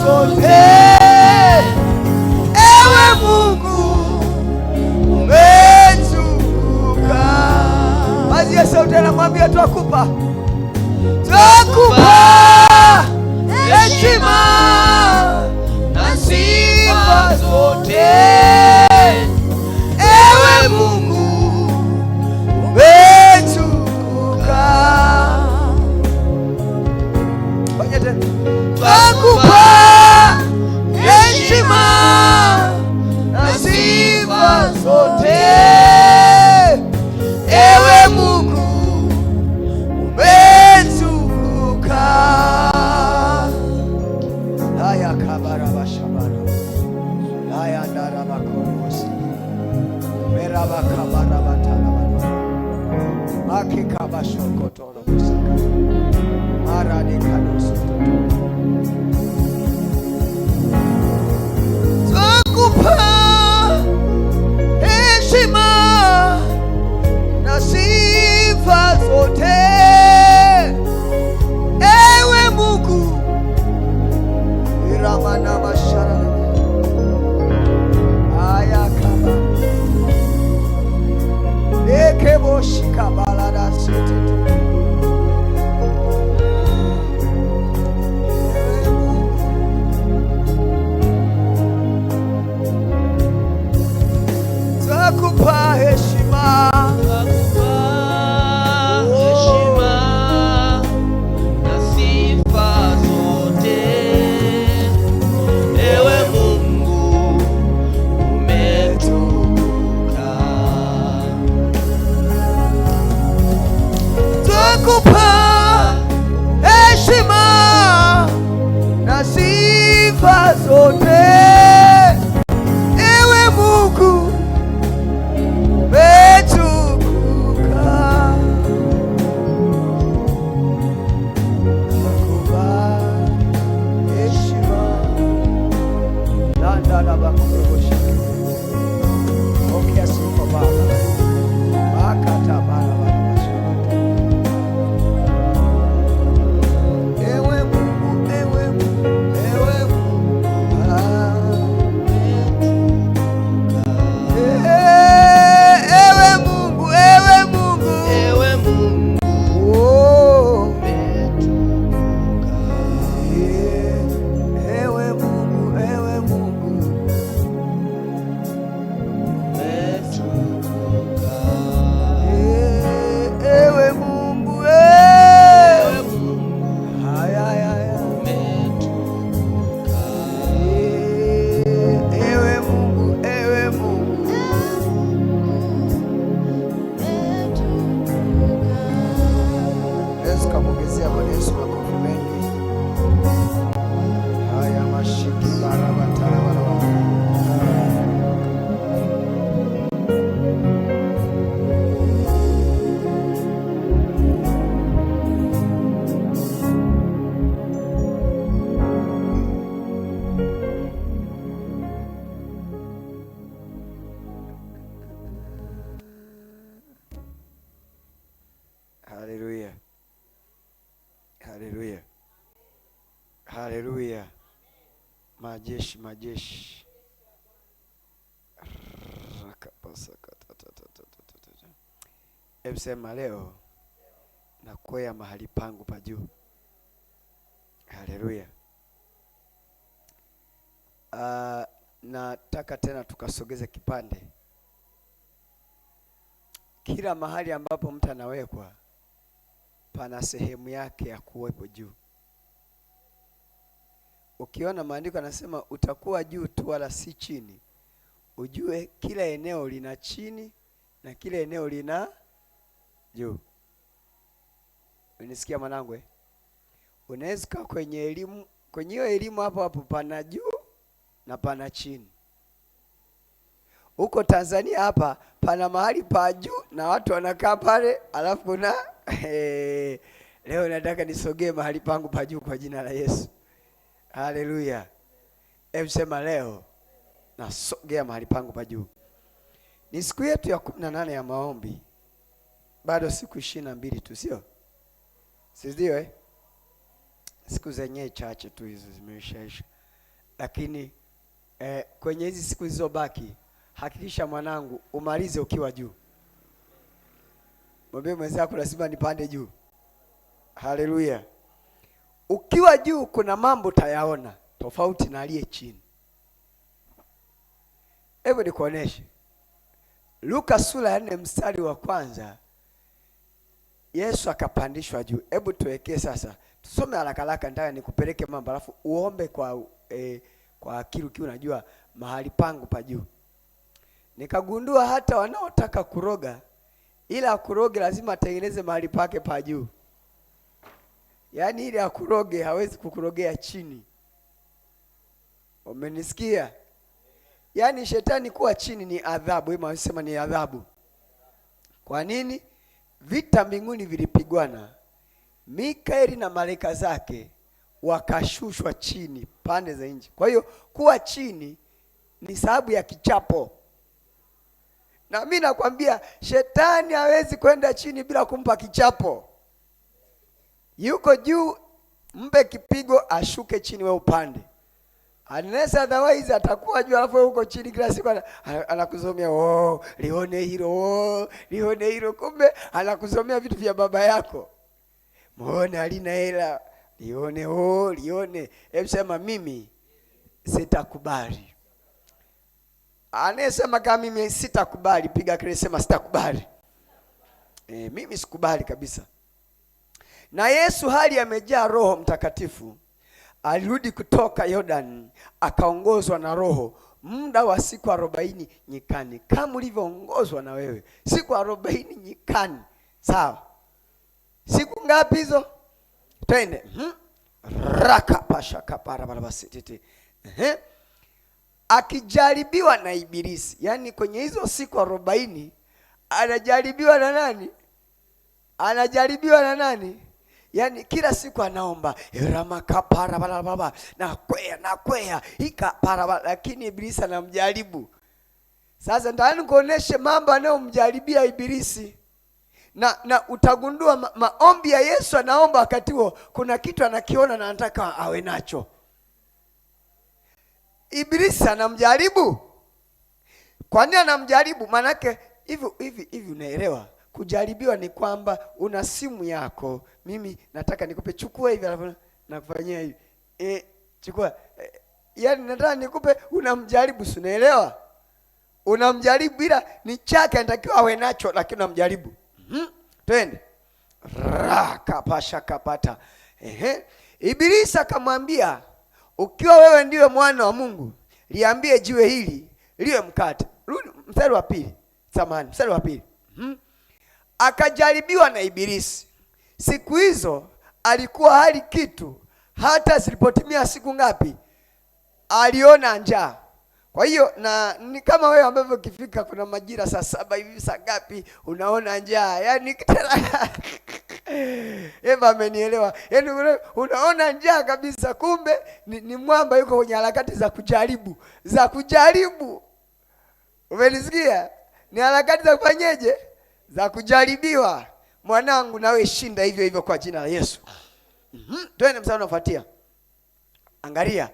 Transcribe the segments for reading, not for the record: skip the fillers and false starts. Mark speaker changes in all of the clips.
Speaker 1: zote. Ewe Mungu umetukuka. Basi Yesu anamwambia twakupa heshima na sifa zote. Ewe Mungu umetukuka. Fanya tena. Twakupa heshima na sifa zote. Ewe Mungu umetukuka. Haya kabara bashabara. Haya ndara bakorosi. Meraba kabara batala. Hakika bashokotoro kusaka. Marade kadoso toto. Twakupa heshima na sifa zote. Ewe Mungu iramana mashara. Aya kaba ekebo shikabala da sete. Twakupa heshima
Speaker 2: na sifa zote. Ewe Mungu umetukuka.
Speaker 1: Twakupa heshima na sifa zote. Ewe Mungu umetukuka. Twakupa heshima na bakurosha. Pokea sifa Baba. Akata bara bara. Ewe Mungu, ewe Mungu, ewe Mungu. Ewe Mungu, ewe Mungu.
Speaker 2: Ewe Mungu
Speaker 1: Oh.
Speaker 2: umetukuka.
Speaker 1: Ewe Mungu, ewe Mungu.
Speaker 2: Umetukuka.
Speaker 1: Ewe Mungu,
Speaker 2: Ewe Mungu
Speaker 1: haya haya.
Speaker 2: umetukuka.
Speaker 1: Ewe Mungu, ewe Mungu. Yesu kamongezea Bwana Yesu makofi mengi. Haya mashiki barabatara barabara. Haleluya. Haleluya. Haleluya. Majeshi majeshi. Emsema leo nakwea mahali pangu pa juu. Haleluya. Nataka tena tukasogeze kipande. Kila mahali ambapo mtu anawekwa pana sehemu yake ya kuwepo juu. Ukiona maandiko yanasema utakuwa juu tu wala si chini, ujue kila eneo lina chini na kila eneo lina juu. Unisikia mwanangu? Unaweza kuwa kwenye elimu, kwenye hiyo elimu hapo pana juu na pana chini. Huko Tanzania hapa pana mahali pa juu na watu wanakaa pale, alafu kuna leo nataka nisogee mahali pangu pa juu kwa jina la Yesu. Haleluya. Hebu sema leo nasogea mahali pangu pa juu. Ni siku yetu ya 18 ya maombi. Bado siku 22 tu, sio? Sidio Siku zenyewe chache tu hizo zimeishaisha. Lakini kwenye hizi siku zilizobaki, hakikisha mwanangu umalize ukiwa juu. Mwambie mwenzako lazima nipande juu. Haleluya. Ukiwa juu kuna mambo utayaona tofauti na aliye chini. Hebu nikuoneshe. Luka sura ya 4 mstari wa kwanza. Yesu akapandishwa juu. Hebu tuwekee sasa. Tusome haraka haraka, nataka nikupeleke mambo alafu uombe kwa akili ukiwa unajua mahali pangu pa juu. Nikagundua hata wanaotaka kuroga, ila kuroge lazima atengeneze mahali pake pa juu. Yaani ili akuroge hawezi kukurogea chini. Umenisikia? Yaani shetani kuwa chini ni adhabu. Wewe unasema ni adhabu. Kwa nini? Vita mbinguni vilipigwana. Mikaeli na malaika zake wakashushwa chini pande za nje. Kwa hiyo kuwa chini ni sababu ya kichapo. Na mimi nakwambia shetani hawezi kwenda chini bila kumpa kichapo. Yuko juu, mpe kipigo ashuke chini wewe upande. Unless otherwise atakuwa juu alafu uko chini kila siku anakuzomea lione hilo, lione hilo, kumbe anakuzomea vitu vya baba yako. Muone alina hela, lione. Hebu sema mimi sitakubali. Anayesema kama mimi sitakubali, piga kelele sema sitakubali. Mimi sikubali kabisa. Na Yesu hali amejaa Roho Mtakatifu, alirudi kutoka Yordani, akaongozwa na Roho muda wa siku 40 nyikani, kama ulivyoongozwa na wewe siku 40 nyikani. Sawa? Siku ngapi hizo? Twende. Raka pasha kapara barabasititi. Akijaribiwa na Ibilisi. Yaani kwenye hizo siku 40 anajaribiwa na nani? Anajaribiwa na nani? Yaani kila siku anaomba ramakapara baba nakwea ikapara, lakini Ibilisi anamjaribu. Sasa ndani nikuoneshe mambo anayomjaribia Ibilisi. Na utagundua maombi ya Yesu anaomba wakati huo kuna kitu anakiona na anataka awe nacho. Ibilisi anamjaribu. Kwa nini anamjaribu? Manake hivi unaelewa? Kujaribiwa ni kwamba una simu yako, mimi nataka nikupe, chukua hivi alafu nakufanyia hivi. Chukua. Yaani nataka nikupe, unamjaribu, si unaelewa? Unamjaribu bila ni chake anatakiwa awe nacho, lakini unamjaribu. Twende. Raka pasha kapata. Ibilisi akamwambia, ukiwa wewe ndiwe mwana wa Mungu, liambie jiwe hili liwe mkate. Mstari wa pili. Samahani, mstari wa pili. Akajaribiwa na Ibilisi. Siku hizo alikuwa hali kitu, hata zilipotimia siku ngapi? Aliona njaa. Kwa hiyo na ni kama wewe ambavyo ukifika kuna majira saa 7 hivi saa ngapi unaona njaa. Yaani Eva amenielewa. Yaani unaona njaa kabisa, kumbe ni mwamba yuko kwenye harakati za kujaribu. Umenisikia? Ni harakati za kufanyeje? Za kujaribiwa. Mwanangu, nawe shinda hivyo hivyo kwa jina la Yesu. Twende mstari unafuatia. Angalia.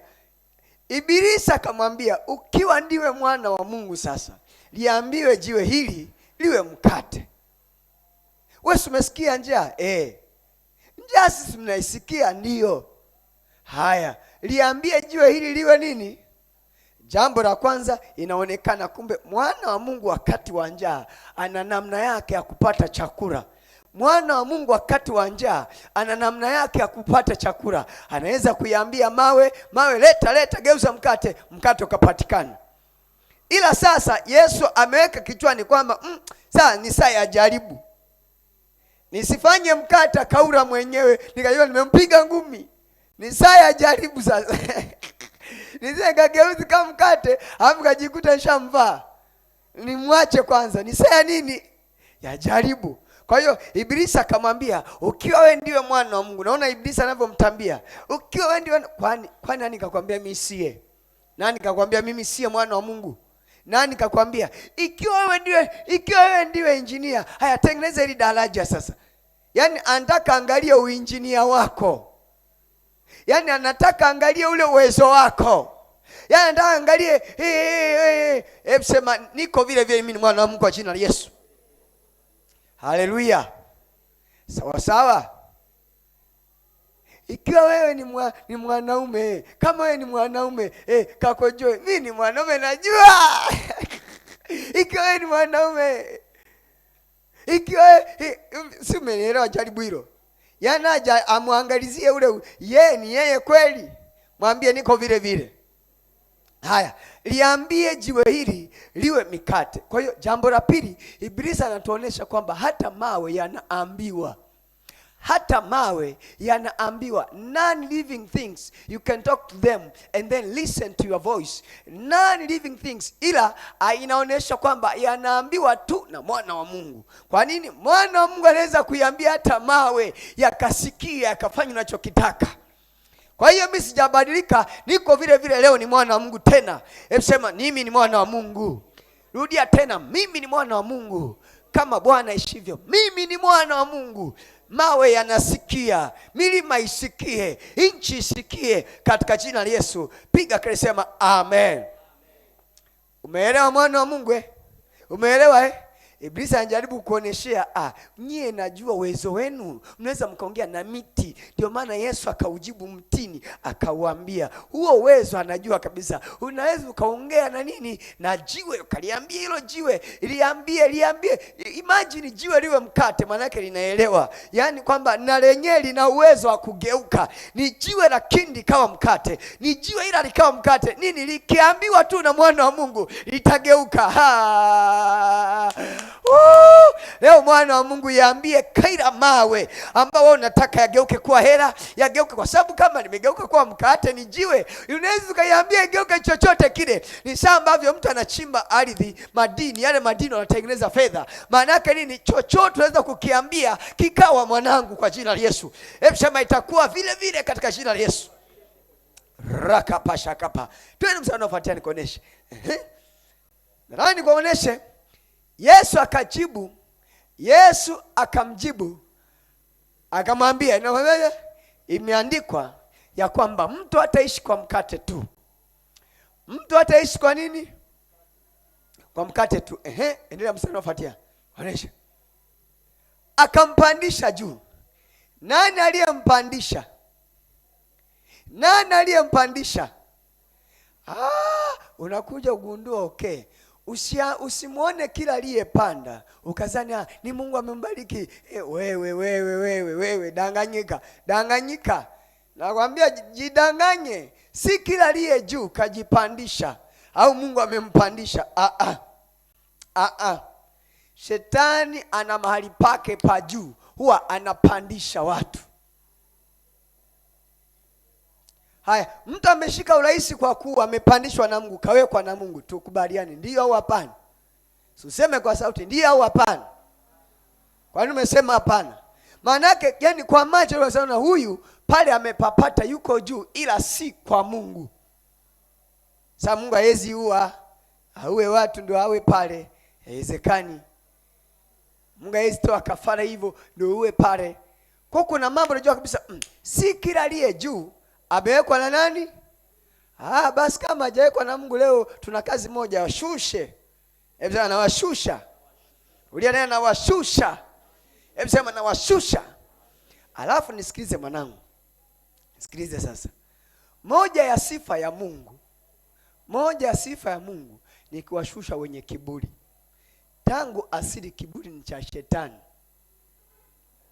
Speaker 1: Ibilisi akamwambia, ukiwa ndiwe mwana wa Mungu sasa, liambiwe jiwe hili liwe mkate. Wewe umesikia njaa? Njaa sisi tunaisikia, ndio. Haya, liambie jiwe hili liwe nini? Jambo la kwanza, inaonekana kumbe mwana wa Mungu wakati wa njaa ana namna yake ya kupata chakula. Mwana wa Mungu wakati wa njaa ana namna yake ya kupata chakula. Anaweza kuiambia mawe, leta geuza mkate ukapatikana. Ila sasa Yesu ameweka kichwani kwamba sasa ni saa ya jaribu. Nisifanye mkate kaura mwenyewe nikajua nimempiga ngumi. Ni saa ya jaribu sasa. Nisije kageuzi kama mkate alafu kajikuta nishamvaa. Nimwache kwanza. Ni saa nini? Ya jaribu. Kwa hiyo Ibilisi akamwambia, ukiwa wewe ndiwe mwana wa Mungu. Naona Ibilisi anavyomtambia. Ukiwa wewe ndiwe, kwani nani kakwambia mimi siye? Nani kakwambia mimi siye mwana wa Mungu? Nani kakwambia? Ikiwa wewe ndiwe engineer, haya tengeneza hili daraja sasa. Yaani anataka angalia uinjinia wako. Yaani anataka angalia ule uwezo wako. Yaani nataka angalie, hebu sema niko vile vile mimi ni mwana wa Mungu kwa jina la Yesu. Haleluya. Sawa sawa. Ikiwa wewe ni mwanaume, kama wewe ni mwanaume, kakojoe, mimi ni mwanaume najua. Ikiwa wewe ni mwanaume, ikiwa si umenielewa jaribu hilo. Yaani aja amwangalizie ule yeye ni yeye kweli. Mwambie niko vile vile. Haya, liambie jiwe hili liwe mikate. Kwa hiyo jambo la pili, Ibilisi anatuonesha kwamba hata mawe yanaambiwa. Hata mawe yanaambiwa. Non-living things, you can talk to them and then listen to your voice. Non-living things, ila inaonesha kwamba yanaambiwa tu na mwana wa Mungu. Kwa nini? Mwana wa Mungu anaweza kuiambia hata mawe yakasikia, yakafanya unachokitaka. Kwa hiyo mimi sijabadilika, niko vile vile leo ni mwana wa Mungu tena. Hebu sema mimi ni mwana wa Mungu. Rudia tena, mimi ni mwana wa Mungu. Kama Bwana ishivyo, mimi ni mwana wa Mungu. Mawe yanasikia, milima isikie, nchi isikie katika jina la Yesu. Piga kelele sema amen. Umeelewa mwana wa Mungu Umeelewa Ibilisi anajaribu kuoneshea, nyie najua uwezo wenu, mnaweza mkaongea na miti. Ndio maana Yesu akaujibu mtini, akauambia huo uwezo anajua kabisa. Unaweza ukaongea na nini? Na jiwe, ukaliambia hilo jiwe, liambie. Imagine jiwe liwe mkate, maana yake linaelewa. Yaani kwamba na lenyewe lina uwezo wa kugeuka. Ni jiwe lakini likawa mkate. Ni jiwe ila likawa mkate. Nini? Likiambiwa tu na mwana wa Mungu litageuka. Leo mwana wa Mungu yaambie kila mawe ambao wewe unataka yageuke kuwa hela, yageuke, kwa sababu kama nimegeuka kuwa mkate ni jiwe. Unaweza ukaiambia geuke chochote kile. Ni sawa ambavyo mtu anachimba ardhi, madini, yale madini wanatengeneza fedha. Maana yake nini? Chochote unaweza kukiambia kikawa mwanangu kwa jina la Yesu. Hebu sema itakuwa vile vile katika jina la Yesu. Rakapashakapa. Twende msana unafuatia nikuoneshe. Nataka nikuoneshe. Yesu akajibu, Yesu akamjibu, akamwambia, imeandikwa ya kwamba mtu hataishi kwa mkate tu. Mtu hataishi kwa nini? Kwa mkate tu. Endelea mstari unaofuatia. Onesha. Akampandisha juu. Nani aliyempandisha? Nani aliyempandisha? Unakuja ugundua usimuone kila aliyepanda ukazani ni Mungu amembariki. Wewe danganyika. Nakwambia jidanganye. Si kila aliye juu kajipandisha au Mungu amempandisha. Shetani ana mahali pake pa juu, huwa anapandisha watu. Haya, mtu ameshika urais kwa kuwa amepandishwa na Mungu, kawekwa na Mungu, tukubaliane ndio au hapana? Useme kwa sauti ndio au hapana. Kwa nini umesema hapana? Maana yake yani kwa macho unasema huyu pale amepapata, yuko juu, ila si kwa Mungu. Sasa Mungu hawezi auwe watu ndio awe pale. Haiwezekani. Mungu hawezi toa kafara hivyo ndio uwe pale. Kwa kuna mambo unajua kabisa, si kila aliye juu amewekwa na nani? Basi kama hajawekwa na Mungu, leo tuna kazi moja, washushe. Hebu sema nawashusha. Ulia naye nawashusha. Hebu sema nawashusha. Alafu nisikilize mwanangu. Nisikilize sasa. Moja ya sifa ya Mungu ni kuwashusha wenye kiburi. Tangu asili kiburi ni cha shetani.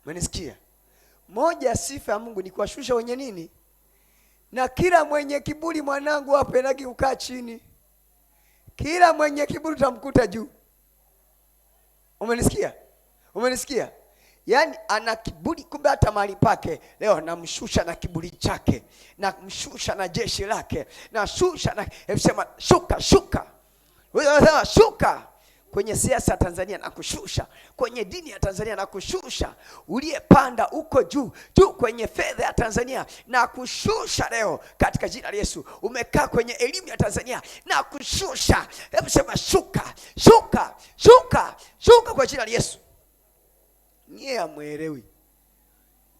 Speaker 1: Umenisikia? Moja ya sifa ya Mungu ni kuwashusha wenye nini? Na kila mwenye kiburi mwanangu hapendagi kukaa chini. Kila mwenye kiburi utamkuta juu. Umenisikia? Yaani ana kiburi, kumbe hata mahali pake leo namshusha na kiburi chake, na mshusha na jeshi lake, na shusha na sema shuka. Wewe unasema shuka. Kwenye siasa ya Tanzania na kushusha, kwenye dini ya Tanzania na kushusha, uliyepanda uko juu kwenye fedha ya Tanzania na kushusha leo katika jina la Yesu. Umekaa kwenye elimu ya Tanzania na kushusha. Hebu sema shuka kwa jina la Yesu. Nyie hamuelewi.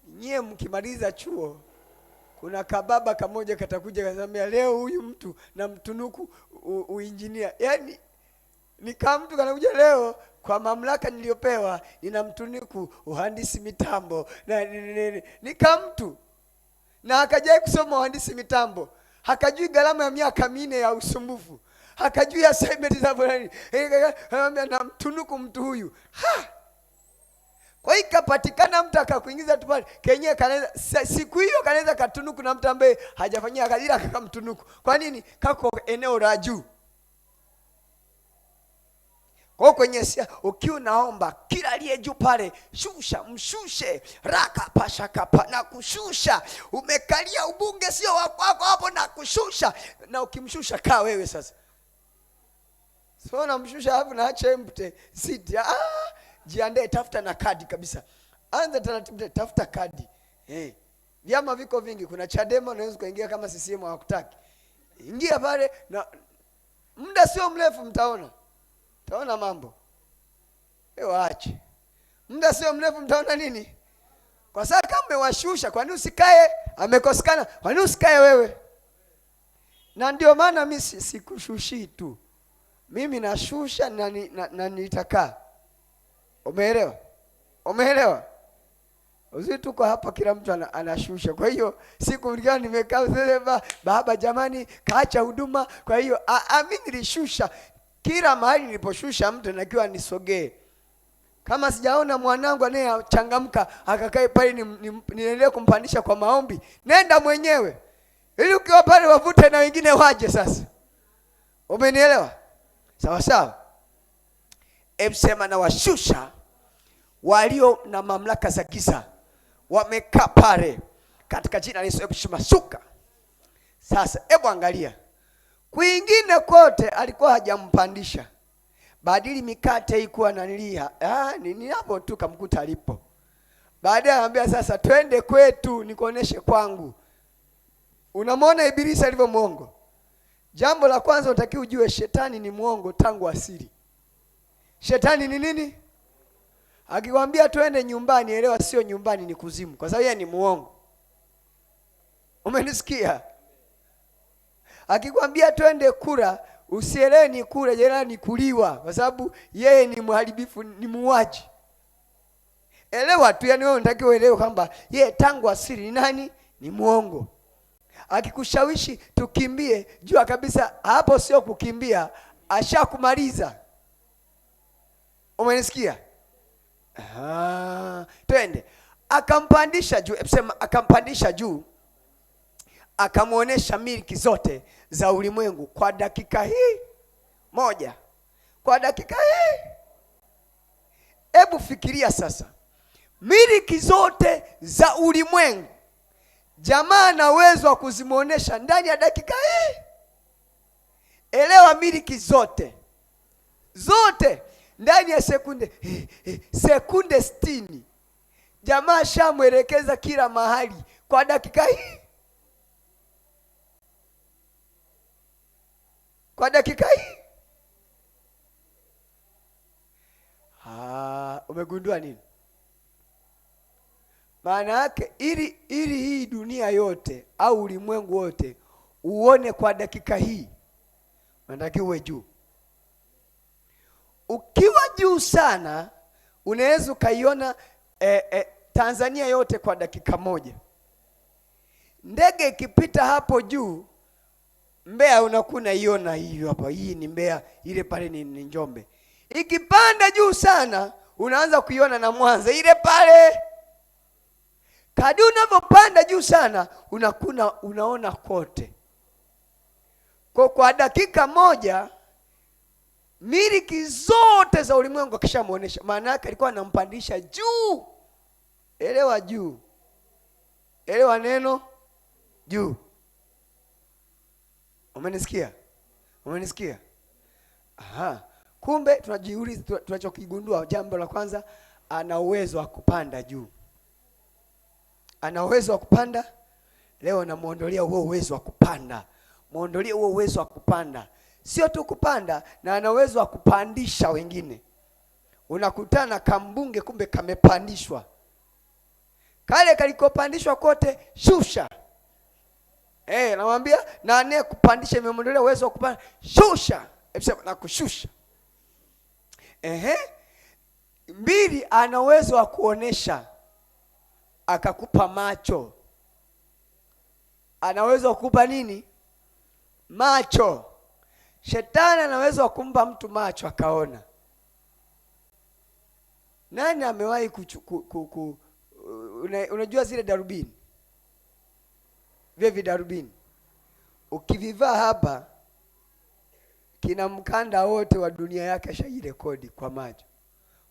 Speaker 1: Nyie mkimaliza chuo Kuna kababa kamoja katakuja kasema leo huyu mtu na mtunuku uinjinia. Yaani ni kama mtu kanakuja leo kwa mamlaka niliyopewa nina mtunuku uhandisi mitambo na ni kama mtu na akajai kusoma uhandisi mitambo, hakajui gharama ya miaka 4 ya usumbufu, hakajui assignment za fulani, na mtunuku mtu huyu. Kwa hiyo kapatikana mtu akakuingiza tu pale kenyewe, kanaweza siku hiyo kanaweza katunuku na mtu ambaye hajafanyia kazi akamtunuku. Kwa nini? Kako eneo la juu. Kwa kwenye ukiwa naomba kila aliye juu pale, shusha, mshushe, raka pasha kapa na kushusha. Umekalia ubunge sio wako hapo na kushusha. Na ukimshusha kaa wewe sasa. Sio namshusha hapo na acha empty seat. Jiandae, tafuta na kadi kabisa. Anza taratibu, tafuta kadi. Vyama viko vingi, kuna Chadema unaweza kuingia kama CCM hawakutaki. Ingia pale na muda sio mrefu mtaona. Taona mambo. Waache. Muda sio mrefu mtaona nini? Kwa sababu kama umewashusha, kwa nini usikae? Amekosekana, kwa nini usikae wewe? Na ndio maana mimi sikushushi tu. Mimi nashusha na nitakaa. Umeelewa? Umeelewa? Usi tuko hapa kila mtu anashusha. Kwa hiyo siku gani nimekaa sema baba jamani kaacha huduma. Kwa hiyo mimi nilishusha. Kila mahali niliposhusha mtu nakiwa nisogee. Kama sijaona mwanangu anayechangamka akakae pale niendelee kumpandisha kwa maombi, nenda mwenyewe. Ili ukiwa pale wavute na wengine waje sasa. Umenielewa? Sawa sawa. Sema na washusha walio na mamlaka za giza wamekaa pale katika jina la Yesu. Masuka. Sasa hebu angalia. Kwingine kote alikuwa hajampandisha. Badili mikate ikuwa nanilia. Ni hapo tu kamkuta alipo. Baadaye anambia sasa twende kwetu nikuoneshe kwangu. Unamwona Ibilisi alivyo muongo. Jambo la kwanza unatakiwa ujue shetani ni muongo tangu asili. Shetani ni nini? Akikwambia twende nyumbani, elewa sio nyumbani, ni kuzimu. Kwa sababu yeye ni muongo. Umenisikia? Akikwambia twende kula, usielewe ni kula, jela ni kuliwa. Kwa sababu yeye ni mharibifu, ni muuaji. Elewa tu, yani wewe unatakiwa uelewe kwamba yeye tangu asili ni nani? Ni muongo. Akikushawishi tukimbie, jua kabisa hapo sio kukimbia, ashakumaliza. Umenisikia? Twende. Akampandisha juu, sema akampandisha juu. Akamuonesha miliki zote za ulimwengu kwa dakika hii moja. Kwa dakika hii. Hebu fikiria sasa. Miliki zote za ulimwengu. Jamaa na uwezo wa kuzimuonesha ndani ya dakika hii. Elewa, miliki zote. Zote ndani ya sekunde. Sekunde 60. Jamaa shamwelekeza kila mahali kwa dakika hii. Kwa dakika hii. Umegundua nini? Maana yake ili hii dunia yote au ulimwengu wote uone kwa dakika hii, unatakiwa uwe juu. Ukiwa juu sana unaweza ukaiona Tanzania yote kwa dakika moja. Ndege ikipita hapo juu Mbeya unakuna iona hiyo hapa. Hii ni Mbeya, ile pale ni Njombe. Ikipanda juu sana unaanza kuiona na Mwanza ile pale. Kadri unavyopanda juu sana unaona kote. Kwa dakika moja miliki zote za ulimwengu akishamuonesha. Maana yake alikuwa anampandisha juu. Elewa juu. Elewa neno juu. Umenisikia? Umenisikia? Kumbe tunajiuliza, tunachokigundua jambo la kwanza, ana uwezo wa kupanda juu. Ana uwezo wa kupanda. Leo namuondolea huo uwezo wa kupanda. Muondolie huo uwezo wa kupanda. Sio tu kupanda, na ana uwezo wa kupandisha wengine. Unakutana kambunge kumbe kamepandishwa. Kale kalikopandishwa kote shusha. Namwambia na anaye kupandisha imemwondolea uwezo wa kupanda. Shusha. Sema na kushusha. 2, ana uwezo wa kuonesha, akakupa macho. Ana uwezo wa kukupa nini? Macho. Shetani ana uwezo wa kumpa mtu macho akaona. Nani amewahi unajua zile darubini? Vile vidarubini ukivivaa hapa, kina mkanda wote wa dunia yake ashajirekodi kwa macho.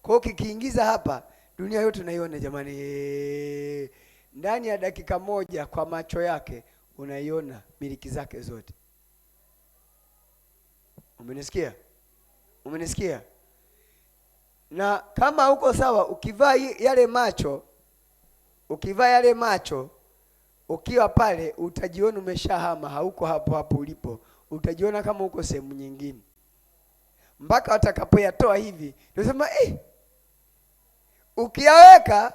Speaker 1: Kwa hiyo kikiingiza hapa, dunia yote unaiona jamani. Ndani ya dakika moja kwa macho yake unaiona miliki zake zote. Umenisikia? Umenisikia? Na kama uko sawa, ukivaa yale macho, ukiwa pale utajiona umeshahama, hauko hapo hapo ulipo. Utajiona kama uko sehemu nyingine. Mpaka watakapoyatoa hivi, ndio sema ukiyaweka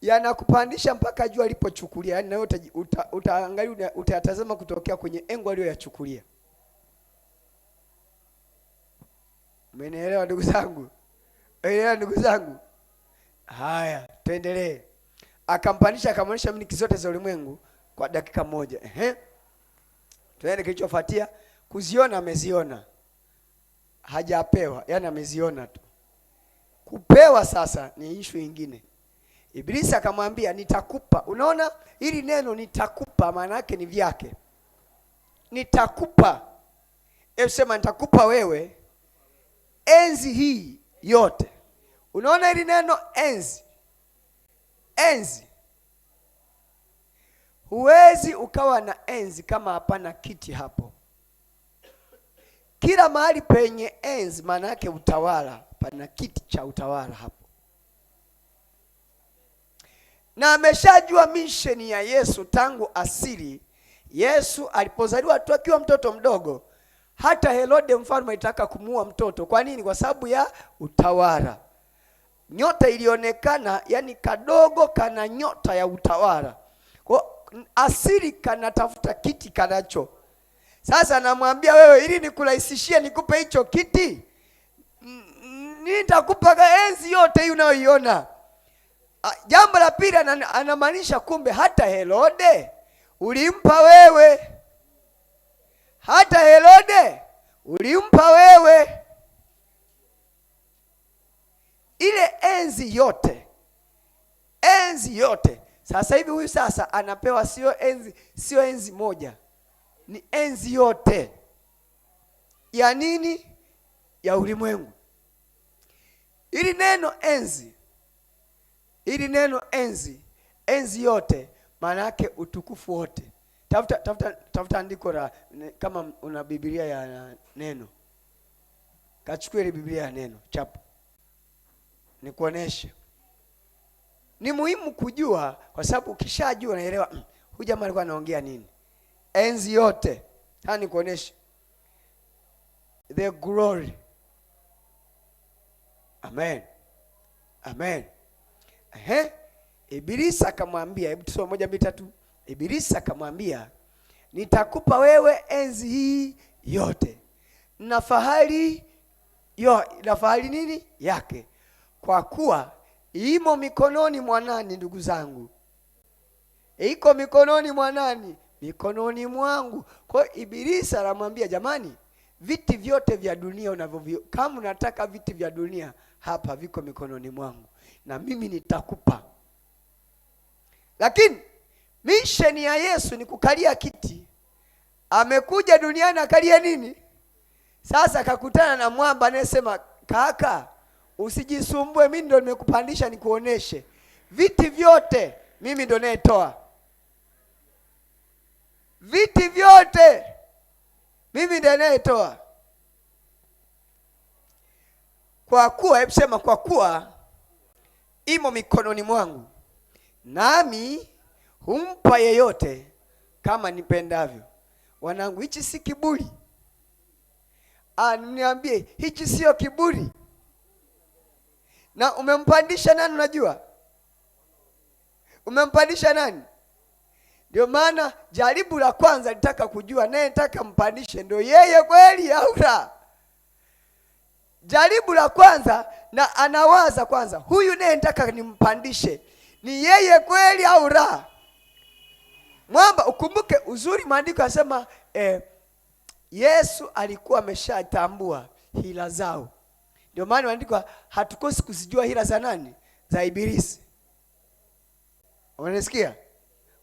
Speaker 1: yanakupandisha mpaka jua lipochukulia. Yaani na wewe utaangalia, utayatazama kutokea kwenye engo aliyoyachukulia. Umenielewa ndugu zangu? Elewa ndugu zangu. Haya, tuendelee. Akampandisha, akamwonyesha miliki zote za ulimwengu kwa dakika moja. Tuende kilichofuatia. Kuziona ameziona, hajapewa, yani ameziona tu. Kupewa sasa ni issue nyingine. Ibilisi akamwambia nitakupa. Unaona hili neno nitakupa maana yake ni vyake. Nitakupa. Sema nitakupa wewe enzi hii yote. Unaona hili neno enzi. Enzi. Huwezi ukawa na enzi kama hapana kiti hapo. Kila mahali penye enzi maana yake utawala, pana kiti cha utawala hapo. Na ameshajua mission ya Yesu tangu asili. Yesu alipozaliwa tu akiwa mtoto mdogo, hata Herode mfalme alitaka kumuua mtoto. Kwa nini? Kwa sababu ya utawala. Nyota ilionekana, yani kadogo kana nyota ya utawala. Kwa asili kanatafuta kiti kanacho. Sasa namwambia wewe, ili nikurahisishie nikupe hicho kiti, nitakupa enzi yote hii unayoiona. Jambo la pili, anamaanisha kumbe hata Herode ulimpa wewe. Hata Herode ulimpa wewe ile enzi yote. Enzi yote. Sasa hivi huyu sasa anapewa sio enzi moja. Ni enzi yote. Ya nini? Ya ulimwengu. Ili neno enzi. Ili neno enzi. Enzi yote maana yake utukufu wote. Tafuta andiko la, kama una Biblia ya neno. Kachukue ile Biblia ya neno chapo. Nikuoneshe. Ni muhimu kujua, kwa sababu ukishajua unaelewa huyu jamaa alikuwa anaongea nini. Enzi yote. Nikuoneshe. The glory. Amen. Amen. Ibilisi akamwambia, hebu tusome 1, 2, 3. Ibilisi akamwambia, nitakupa wewe enzi hii yote na fahari nini yake, kwa kuwa imo mikononi mwa nani? Ndugu zangu, iko mikononi mwa nani? Mikononi mwangu. Kwa Ibilisi anamwambia, jamani, viti vyote vya dunia unavyo, kama unataka viti vya dunia hapa viko mikononi mwangu na mimi nitakupa. Lakini mission ya Yesu ni kukalia kiti. Amekuja duniani akalia nini? Sasa akakutana na mwamba anayesema, kaka, usijisumbue, mimi ndo nimekupandisha nikuoneshe. Viti vyote mimi ndo nayetoa. Viti vyote mimi ndo nayetoa. Kwa kuwa, hebu sema, kwa kuwa imo mikononi mwangu, nami humpa yeyote kama nipendavyo. Wanangu, hichi si kiburi. Niambie, hichi sio kiburi. Na umempandisha nani? Unajua umempandisha nani? Ndio maana jaribu la kwanza litaka kujua naye nataka mpandishe ndio yeye kweli au la. Jaribu la kwanza na anawaza kwanza, huyu naye nataka nimpandishe ni yeye kweli au la. Mwamba, ukumbuke uzuri maandiko yanasema Yesu alikuwa ameshatambua hila zao. Ndio maana maandiko hatukosi kuzijua hila za nani? Za Ibilisi. Unanisikia?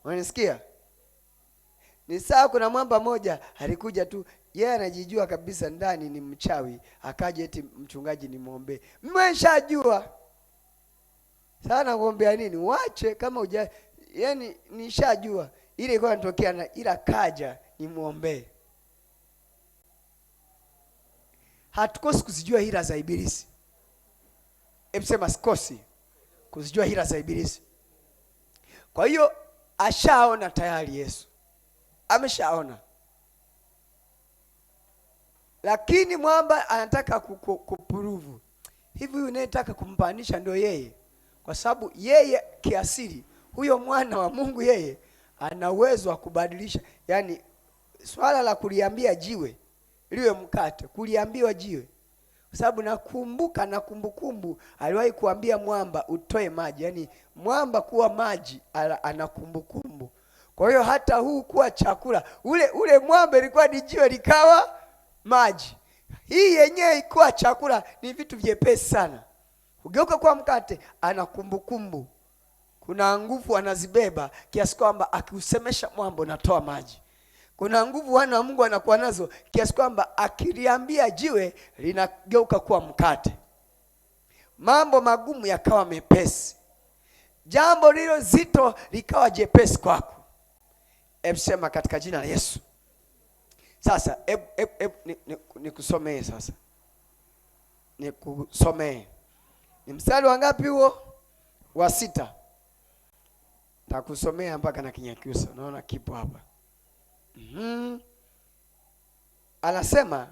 Speaker 1: Unanisikia? Ni sawa, kuna mwamba moja alikuja tu, yeye anajijua kabisa ndani ni mchawi, akaje eti mchungaji nimwombee. Mmeshajua. Sana kuombea nini? Wache kama yani nishajua. Ile ilikuwa inatokea na ila kaja nimwombee. Hatukosi kuzijua hila za Ibilisi. Hebu sema sikosi kuzijua hila za Ibilisi. Kwa hiyo ashaona tayari Yesu. Ameshaona. Lakini mwamba anataka kupuruvu. Hivi huyu unayetaka kumpandisha ndio yeye. Kwa sababu yeye kiasili, huyo mwana wa Mungu yeye ana uwezo wa kubadilisha. Yaani swala la kuliambia jiwe liwe mkate, kuliambiwa jiwe. Kwa sababu nakumbuka na kumbukumbu aliwahi kuambia mwamba utoe maji. Yaani mwamba kuwa maji ana kumbukumbu. Kwa hiyo hata huu kuwa chakula, ule mwamba ilikuwa ni jiwe likawa maji. Hii yenyewe ikuwa chakula, ni vitu vyepesi sana. Ugeuka kwa mkate, ana kumbukumbu. Kuna nguvu anazibeba kiasi kwamba akiusemesha mwamba unatoa maji. Kuna nguvu wana wa Mungu anakuwa nazo kiasi kwamba akiliambia jiwe linageuka kuwa mkate. Mambo magumu yakawa mepesi. Jambo lilo zito likawa jepesi kwako. Hebu sema katika jina la Yesu. Sasa nikusomee sasa. Nikusomee. Ni mstari wa ngapi huo? Wa 6. Takusomea mpaka na Kinyakyusa. Unaona kipo hapa. Anasema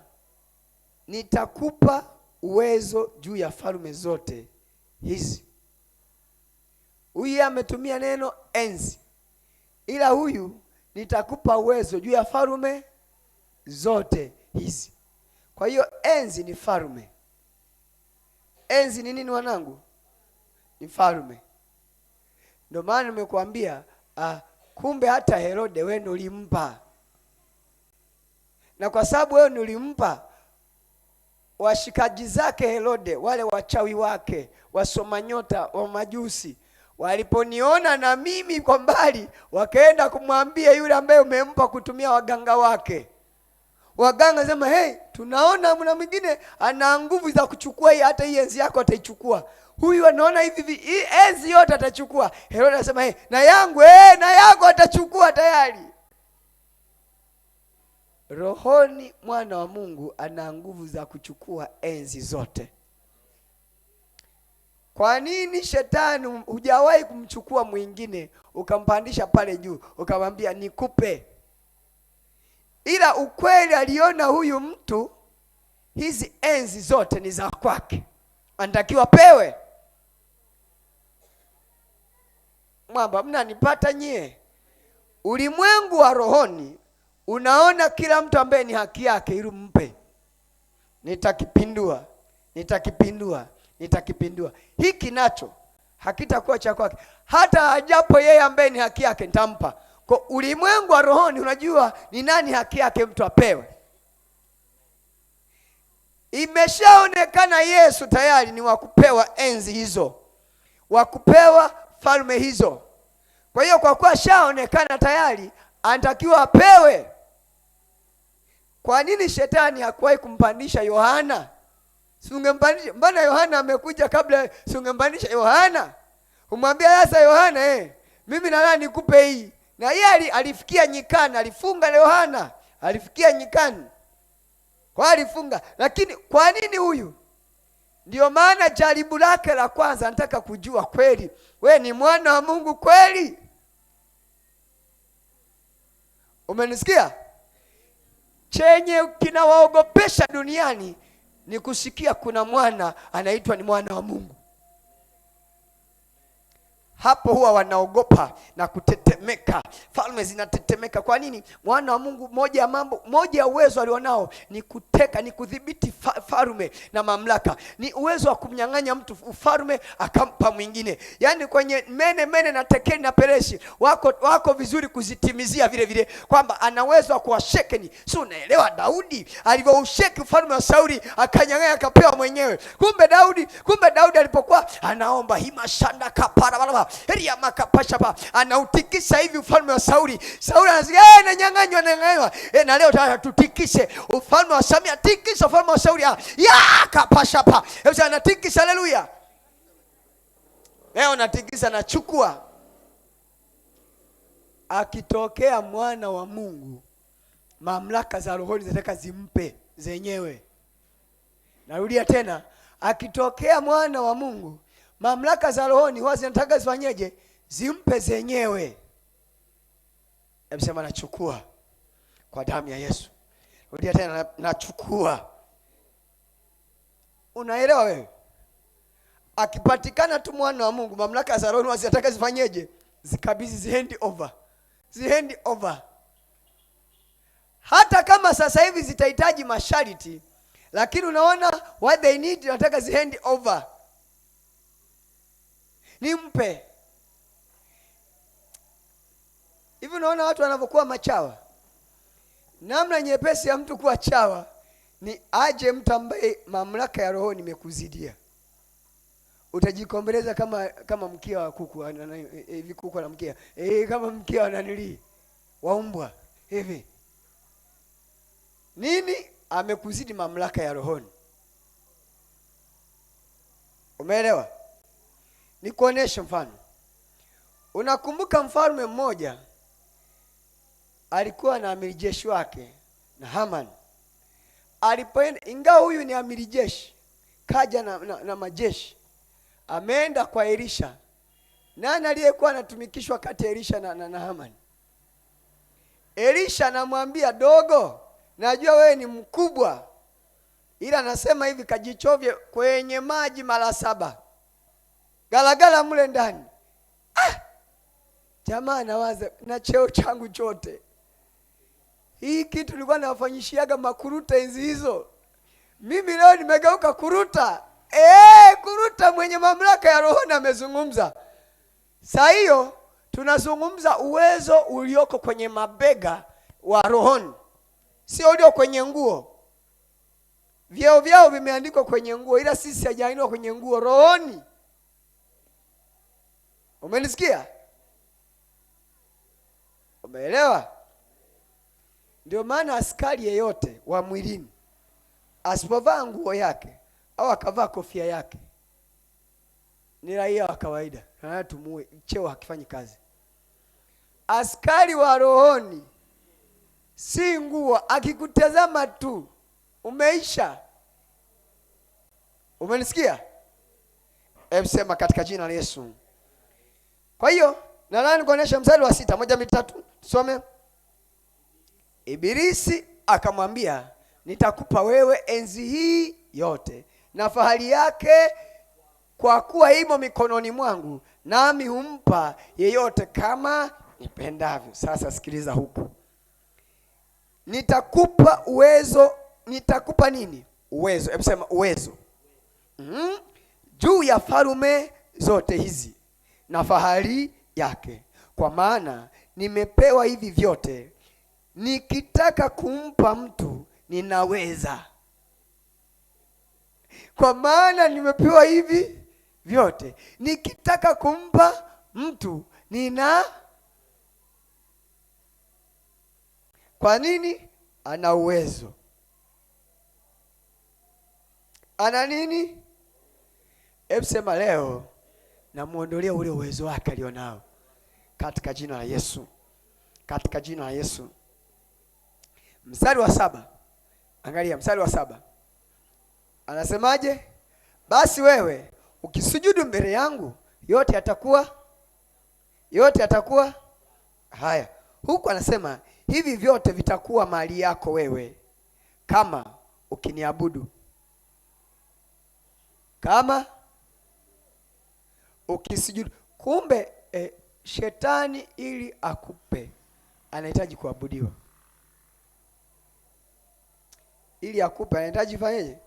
Speaker 1: nitakupa uwezo juu ya falme zote hizi. Huyu ametumia neno enzi. Ila huyu nitakupa uwezo juu ya falme zote hizi. Kwa hiyo enzi ni falme. Enzi ni nini wanangu? Ni falme. Ndio maana nimekuambia kumbe hata Herode wewe ndio ulimpa. Na kwa sababu wewe ndio ulimpa, washikaji zake Herode, wale wachawi wake, wasoma nyota, wa majusi, waliponiona na mimi kwa mbali, wakaenda kumwambia yule ambaye umempa kutumia waganga wake. Waganga sema, hey, tunaona mna mwingine ana nguvu za kuchukua hii, hata hii enzi yako ataichukua. Huyu anaona hivi hii enzi yote atachukua. Herode anasema, hey, na yangu atachukua tayari. Rohoni mwana wa Mungu ana nguvu za kuchukua enzi zote. Kwa nini shetani hujawahi kumchukua mwingine ukampandisha pale juu ukamwambia nikupe? Ila ukweli aliona huyu mtu hizi enzi zote ni za kwake, anatakiwa pewe. Mwamba, mnanipata nyie? Ulimwengu wa rohoni unaona kila mtu ambaye ni haki yake ili mpe. Nitakipindua. Hiki nacho hakitakuwa cha kwake. Hata ajapo yeye ambaye ni haki yake nitampa. Kwa ulimwengu wa rohoni unajua ni nani haki yake mtu apewe. Imeshaonekana Yesu tayari ni wakupewa enzi hizo, wakupewa falme hizo. Kwa hiyo kwa kuwa shaonekana tayari, anatakiwa apewe. Kwa nini shetani hakuwahi kumpandisha Yohana? Si ungempandisha? Mbona Yohana amekuja kabla? Si ungempandisha Yohana? Umwambia sasa Yohana, mimi nataka nikupe hii. Na yeye alifikia nyikani, alifunga Yohana, alifikia nyikani. Kwa alifunga, lakini kwa nini huyu? Ndio maana jaribu lake la kwanza anataka kujua kweli we ni mwana wa Mungu kweli. Umenisikia? Chenye kinawaogopesha duniani ni kusikia kuna mwana anaitwa ni mwana wa Mungu. hapo huwa wanaogopa na kutetemeka, falme zinatetemeka. Kwa nini? Mwana wa Mungu, moja ya uwezo alionao ni kuteka, ni kudhibiti falme na mamlaka, ni uwezo wa kumnyang'anya mtu ufalme akampa mwingine. Yaani kwenye mene na tekeli na pereshi wako vizuri kuzitimizia vile vile, kwamba ana uwezo wa kuwashekeni. Si unaelewa Daudi alivyousheki ufalme wa Sauli, akanyang'anya akapewa mwenyewe. Kumbe Daudi alipokuwa anaomba himashanda kapara Elia makapashapa, anautikisa hivi ufalme wa Sauli. Sauli anasikia nanyang'anywa. Na leo tutikise ufalme wa Samia, tikisa ufalme wa Sauli. Ya kapashapa. Hebu anatikisa, haleluya. Leo natikisa, nachukua. Akitokea mwana wa Mungu, mamlaka za rohoni zinataka zimpe zenyewe. Narudia tena, akitokea mwana wa Mungu, mamlaka za rohoni huwa zinataka zifanyeje? Zimpe zenyewe. Hebu sema nachukua kwa damu ya Yesu. Rudia tena, nachukua. Unaelewa wewe? Akipatikana tu mwana wa Mungu, mamlaka za rohoni huwa zinataka zifanyeje? Zikabidhi, zihand over. Hata kama sasa hivi zitahitaji masharti, lakini unaona what they need, nataka zihand over. Nimpe. Hivi unaona watu wanavyokuwa machawa? Namna nyepesi ya mtu kuwa chawa ni aje mtu ambaye mamlaka ya roho imekuzidia. Utajikombeleza kama mkia wa kuku hivi, kuku na mkia. Kama mkia wa nanili waumbwa hivi. Nini? Amekuzidi mamlaka ya rohoni. Umeelewa? Nikuoneshe mfano. Unakumbuka mfalme mmoja alikuwa na amiri jeshi wake na Haman. Alipoenda, ingawa huyu ni amiri jeshi, kaja na majeshi, ameenda kwa Elisha. Nani aliyekuwa anatumikishwa kati ya Elisha na Haman? Elisha anamwambia, dogo, najua wewe ni mkubwa, ila nasema hivi, kajichovye kwenye maji mara 7. Galagala mule ndani. Jamaa nawaza, na cheo changu chote, hii kitu nilikuwa nawafanyishiaga makuruta enzi hizo, mimi leo nimegeuka kuruta. Kuruta mwenye mamlaka ya roho amezungumza. Saa hiyo tunazungumza uwezo ulioko kwenye mabega wa rohoni, sio ulio kwenye nguo. Vyao vimeandikwa kwenye nguo, ila sisi hajaandikwa kwenye nguo, rohoni. Umenisikia? Umeelewa? Ndio maana askari yeyote wa mwilini asipovaa nguo yake au akavaa kofia yake ni raia wa kawaida, na tumuue, cheo hakifanyi kazi. Askari wa rohoni si nguo, akikutazama tu umeisha. Umenisikia? Hebu sema katika jina la Yesu. Kwa hiyo nadhani kuonesha mstari wa 6, 1, 3, tusome. Ibilisi akamwambia, nitakupa wewe enzi hii yote na fahari yake, kwa kuwa imo mikononi mwangu, nami humpa yeyote kama nipendavyo. Sasa sikiliza huku. Nitakupa uwezo. Nitakupa nini? Uwezo. Hebu sema uwezo. Juu ya falme zote hizi na fahari yake, kwa maana nimepewa hivi vyote, nikitaka kumpa mtu ninaweza. Kwa maana nimepewa hivi vyote, nikitaka kumpa mtu nina. Kwa nini? Ana uwezo. Ana nini? Hebu sema leo namuondolea ule uwezo wake alionao katika jina la Yesu. Katika jina la Yesu. Mstari wa 7. Angalia mstari wa 7. Anasemaje? Basi wewe ukisujudu mbele yangu, yote yatakuwa haya. Huku anasema hivi vyote vitakuwa mali yako wewe kama ukiniabudu. Kama ukisujudu. Kumbe shetani ili akupe anahitaji kuabudiwa. Ili akupe anahitaji fanyeje?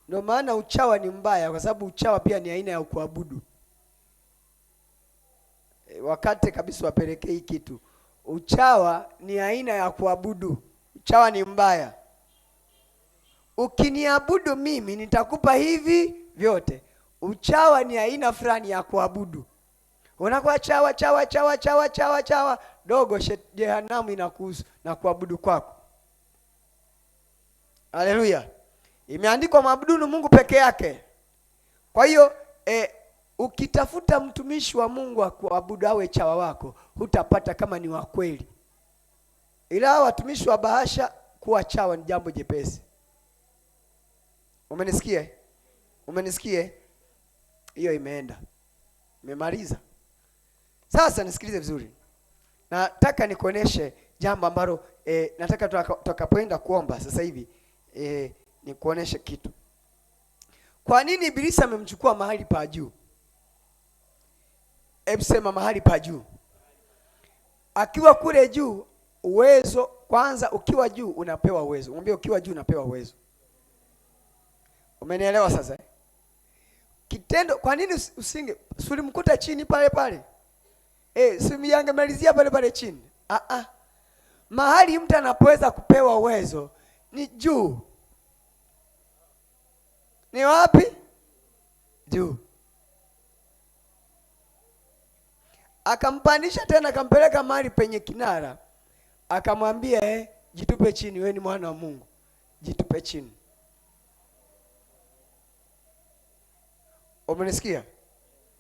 Speaker 1: Ndio maana uchawa ni mbaya, kwa sababu uchawa pia ni aina ya kuabudu. Wakati kabisa wapelekee hii kitu. Uchawa ni aina ya kuabudu. Uchawa ni mbaya. Ukiniabudu mimi nitakupa hivi vyote. Uchawa ni aina fulani ya kuabudu. Unakuwa chawa dogo, jehanamu inakuhusu na kuabudu kwako. Haleluya. Imeandikwa maabudu Mungu peke yake. Kwa hiyo ukitafuta mtumishi wa Mungu wa kuabudu awe chawa wako, hutapata kama ni wa kweli. Ila watumishi wa bahasha, kuwa chawa ni jambo jepesi. Umenisikia? Umenisikia? Hiyo imeenda. Nimemaliza. Sasa nisikilize vizuri. Nataka nikuoneshe jambo ambalo nataka tutakapoenda kuomba sasa hivi nikuoneshe kitu. Kwa nini Ibilisi amemchukua mahali pa juu? Hebu sema mahali pa juu. Akiwa kule juu, uwezo kwanza, ukiwa juu unapewa uwezo. Mwambie ukiwa juu unapewa uwezo. Umenielewa sasa? Kitendo, kwa nini usimkuta chini pale pale? Simiangemalizia pale pale chini. Mahali mtu anapoweza kupewa uwezo ni juu. Ni wapi? Juu. Akampandisha tena, akampeleka mahali penye kinara. Akamwambia jitupe chini, wewe ni mwana wa Mungu. Jitupe chini. Umenisikia?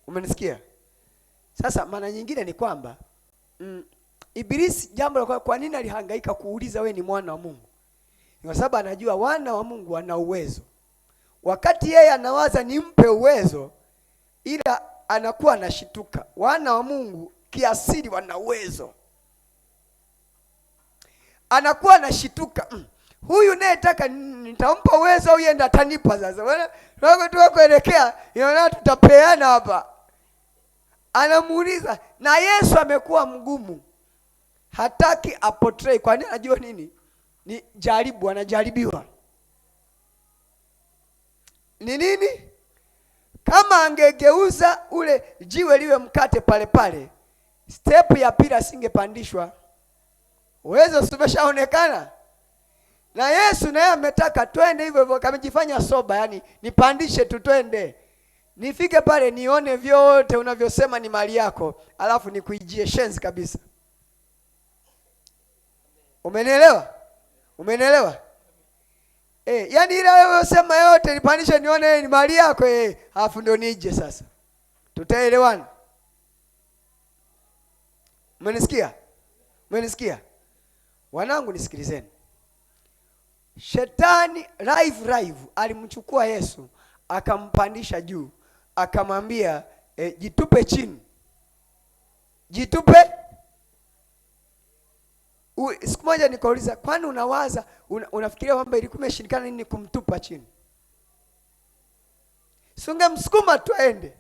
Speaker 1: Umenisikia? Sasa maana nyingine ni kwamba Ibilisi, jambo la kwa nini alihangaika kuuliza wewe ni mwana wa Mungu? Ni kwa sababu anajua wana wa Mungu wana uwezo. Wakati yeye anawaza nimpe uwezo, ila anakuwa anashituka. Wana wa Mungu kiasili wana uwezo. Anakuwa anashituka. Huyu nataka nitampa uwezo, huyu enda atanipa sasa. Wewe tunakoelekea, inaona tutapeana hapa. Anamuuliza, na Yesu amekuwa mgumu. Hataki aportray. Kwa nini? Anajua nini? Ni jaribu, anajaribiwa. Ni nini? Kama angegeuza ule jiwe liwe mkate pale pale, step ya pili asingepandishwa. Uwezo umeshaonekana. Na Yesu naye ametaka twende hivyo hivyo, kamejifanya soba, yani nipandishe tu twende. Nifike pale nione vyote unavyosema ni mali yako, alafu nikuijie shenzi kabisa. Umenielewa? Umenielewa? Yani ile wewe usema yote nipandishe nione ni mali yako alafu ndio nije sasa. Tutaelewana? Umenisikia? Umenisikia? Wanangu nisikilizeni. Shetani live alimchukua Yesu, akampandisha juu, akamwambia jitupe chini. Jitupe. Siku moja nikauliza, kwani unawaza unafikiria kwamba ilikuwa imeshindikana nini kumtupa chini? Sunge msukuma tuende.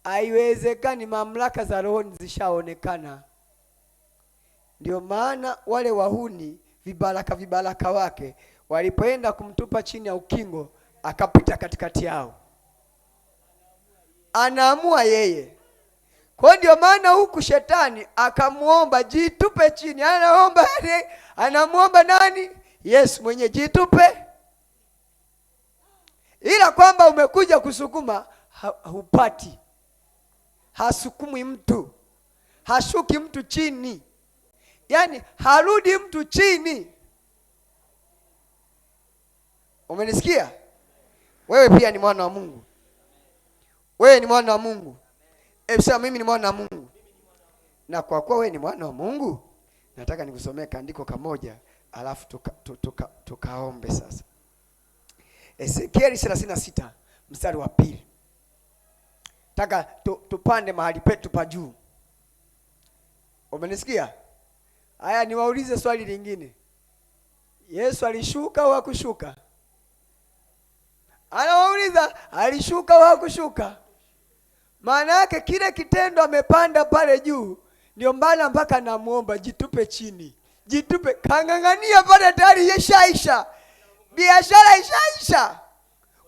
Speaker 1: Haiwezekani, mamlaka za roho zishaonekana. Ndio maana wale wahuni vibaraka wake walipoenda kumtupa chini ya ukingo, akapita katikati yao. Anaamua yeye. Kwa ndio maana huku shetani akamuomba jitupe chini. Anamuomba nani? Yesu mwenye jitupe. Ila kwamba umekuja kusukuma, hupati. Hasukumi mtu. Hashuki mtu chini. Yani harudi mtu chini. Umenisikia? Wewe pia ni mwana wa Mungu. Wewe ni mwana wa Mungu. Sasa mimi ni mwana wa Mungu. Na kwa kuwa wewe ni mwana wa Mungu, nataka nikusomee kaandiko kamoja, alafu tukaombe sasa. Ezekieli 36 mstari wa 2. Nataka tupande mahali petu pa juu. Umenisikia? Haya, niwaulize swali lingine. Yesu alishuka au hakushuka? Anawauliza, alishuka au hakushuka? Maana yake kile kitendo amepanda pale juu, ndio maana mpaka namuomba jitupe chini. Jitupe, kang'ang'ania pale, tayari ishaisha. Biashara ishaisha.